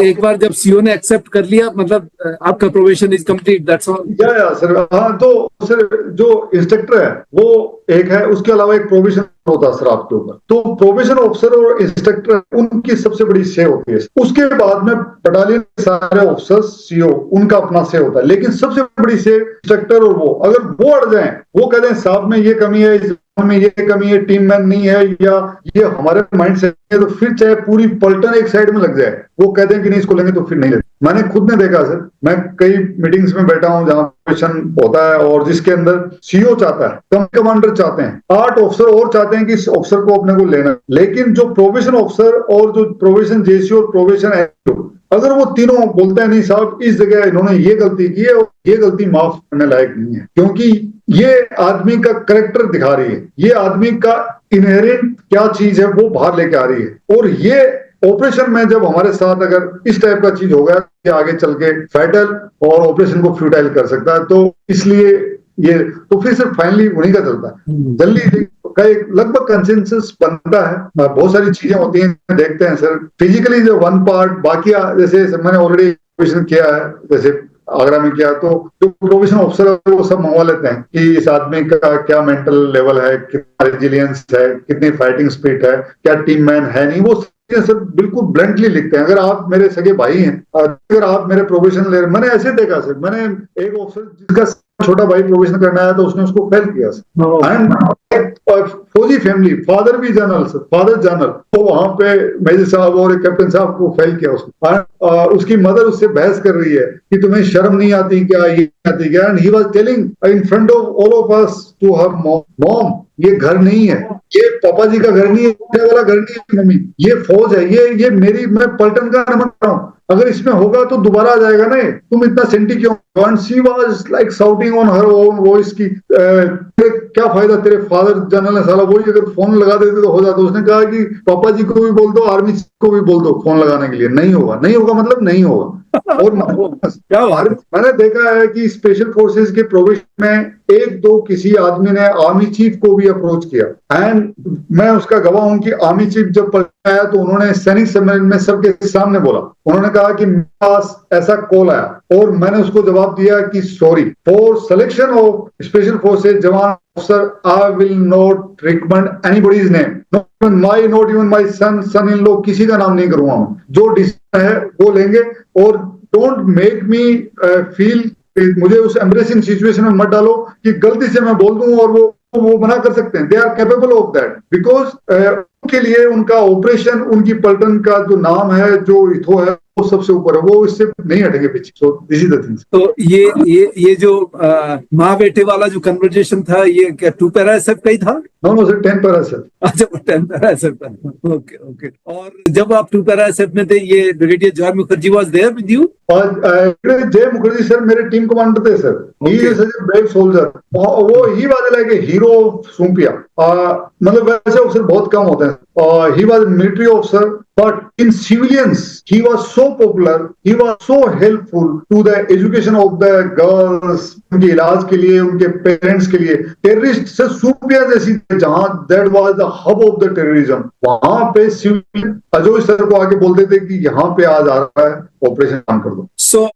एक बार जब सीओ ने एक्सेप्ट कर लिया, मतलब आपका probation is complete, that's all. या सर, हाँ, तो सर जो इंस्ट्रक्टर है वो एक है, उसके अलावा एक प्रोविजन होता है सर आपके ऊपर। तो प्रोविजन ऑफिसर और इंस्ट्रक्टर, उनकी सबसे बड़ी से होती है। उसके बाद में बटालियन के सारे ऑफिसर, सीओ, उनका अपना से होता है, लेकिन सबसे बड़ी से इंस्ट्रक्टर। और वो अगर वो अड़ जाए, वो कहते हैं साहब में ये कमी है, इस में ये कमी है, टीम मैन नहीं है, या ये हमारे माइंड से है, तो फिर चाहे पूरी पलटन एक साइड में लग जाए, वो कहते हैं कि नहीं इसको लेंगे, तो फिर नहीं लेते। मैंने खुद ने देखा सर, मैं कई मीटिंग्स में बैठा हूं जहां क्वेश्चन होता है, और जिसके अंदर सीओ चाहता है, कमांडर चाहते हैं, 8 ऑफिसर और चाहते हैं कि इस ऑफिसर को अपने को लेना, लेकिन जो प्रोबेशन ऑफिसर और जो प्रोबेशन जेसी और प्रोबेशन एसओ, अगर वो तीनों बोलते हैं नहीं साहब इस जगह इन्होंने ये गलती की है और ये गलती माफ करने लायक नहीं है, क्योंकि ये आदमी का कैरेक्टर दिखा रही है, ये आदमी का इनहेरेंट क्या चीज है वो बाहर लेके आ रही है, और ये ऑपरेशन में जब हमारे साथ अगर इस टाइप का चीज होगा कि आगे चल के फैटल और ऑपरेशन को फ्यूटाइल कर सकता है, तो इसलिए ये तो फिर सिर्फ फाइनली उन्हीं का चलता है। जल्दी का एक लगभग कंसेंसस बनता है, बहुत सारी चीजें होती हैं, देखते हैं सर फिजिकली जो वन पार्ट, बाकी जैसे मैंने ऑलरेडी ऑपरेशन किया है, जैसे आगरा में किया, तो जो प्रोविजन ऑफिसर है वो सब मंगवा लेते हैं कि इस आदमी का क्या मेंटल लेवल है, कितना रेजिलियंस है, कितनी फाइटिंग स्पिरिट है, क्या टीम मैन है नहीं, वो सर बिल्कुल ब्लंटली लिखते हैं। अगर आप मेरे सगे भाई हैं, अगर आप मेरे प्रोविजन ले, मैंने ऐसे देखा सर, मैंने एक ऑफिसर जिसका छोटा भाई प्रोविजन करना आया तो उसने उसको फेल किया सर, एंड फौजी फैमिली, फादर भी जनरल सर, फादर जनरल, तो वहां पे मेजर साहब और कैप्टन साहब को फेल किया उसने। उसकी मदर उससे बहस कर रही है कि तुम्हें शर्म नहीं आती क्या, ये आती क्या, and he was telling in front of all of us to her mom, ये घर नहीं है, ये पापा जी का घर नहीं है, वाला घर नहीं है मम्मी, ये फौज है, ये मेरी, मैं पलटन का नमक रहा हूँ, अगर इसमें होगा तो दोबारा आ जाएगा ना, तुम इतना सेंटी क्यों। And she was like shouting on her own voice की क्या फायदा, तेरे फादर जनरल ने साला वही अगर फोन लगा देते तो हो जाता। उसने कहा कि पापा जी को भी बोल दो, आर्मी को भी बोल दो फोन लगाने के लिए, नहीं होगा, नहीं होगा मतलब नहीं होगा। और मैंने देखा है कि स्पेशल फोर्सेस के प्रोविजन में 1-2 किसी आदमी ने आर्मी चीफ को भी अप्रोच किया, एंड मैं उसका गवाह हूं कि आर्मी चीफ जब आया तो उन्होंने सैनिक सम्मेलन में सबके सामने बोला, उन्होंने कहा कि मेरे पास ऐसा कॉल आया और मैंने उसको जवाब दिया कि sorry for selection of special forces jawan officer I will not recommend anybody's name, not even my son in law, किसी का नाम नहीं करूंगा मैं, जो डिसीजन है वो लेंगे, और डोंट मेक मी फील, मुझे उस एम्ब्रेसिंग सिचुएशन में मत डालो कि गलती से मैं बोल दूं और वो मना कर सकते हैं, they are capable of that, because के लिए उनका ऑपरेशन, उनकी पलटन का जो नाम है, जो इथो है, वो सबसे ऊपर है, वो इससे नहीं हटेंगे पीछे। So this is the thing. तो ये जो माँ बेटे वाला जो कन्वर्जेशन था, ये क्या 2 पैरा एसएफ का ही था? No no sir, 10 para sir. अच्छा, वो 10 पैरा एसएफ का। Okay okay. और जब आप 2 पैरा एसएफ में थे, ये brigadier Joy Mukherjee was there with you? Jai Mukherjee sir मेरे टीम कमांडर थे sir. He is such a brave soldier. वो he was like a hero of Shopian. मतलब वैसे अफसर बहुत कम होते हैं। He was a military officer, but in civilians, he was so popular, he was so helpful to the education of the girls, उनके इलाज के लिए, उनके पेरेंट्स के लिए। टेररिस्ट से सूपिया जैसी जहां that was the hub of the terrorism, वहां पे सिविलियन अजय सर को आके बोलते थे कि यहाँ पे आज आ रहा है, ऑपरेशन काम कर दो। So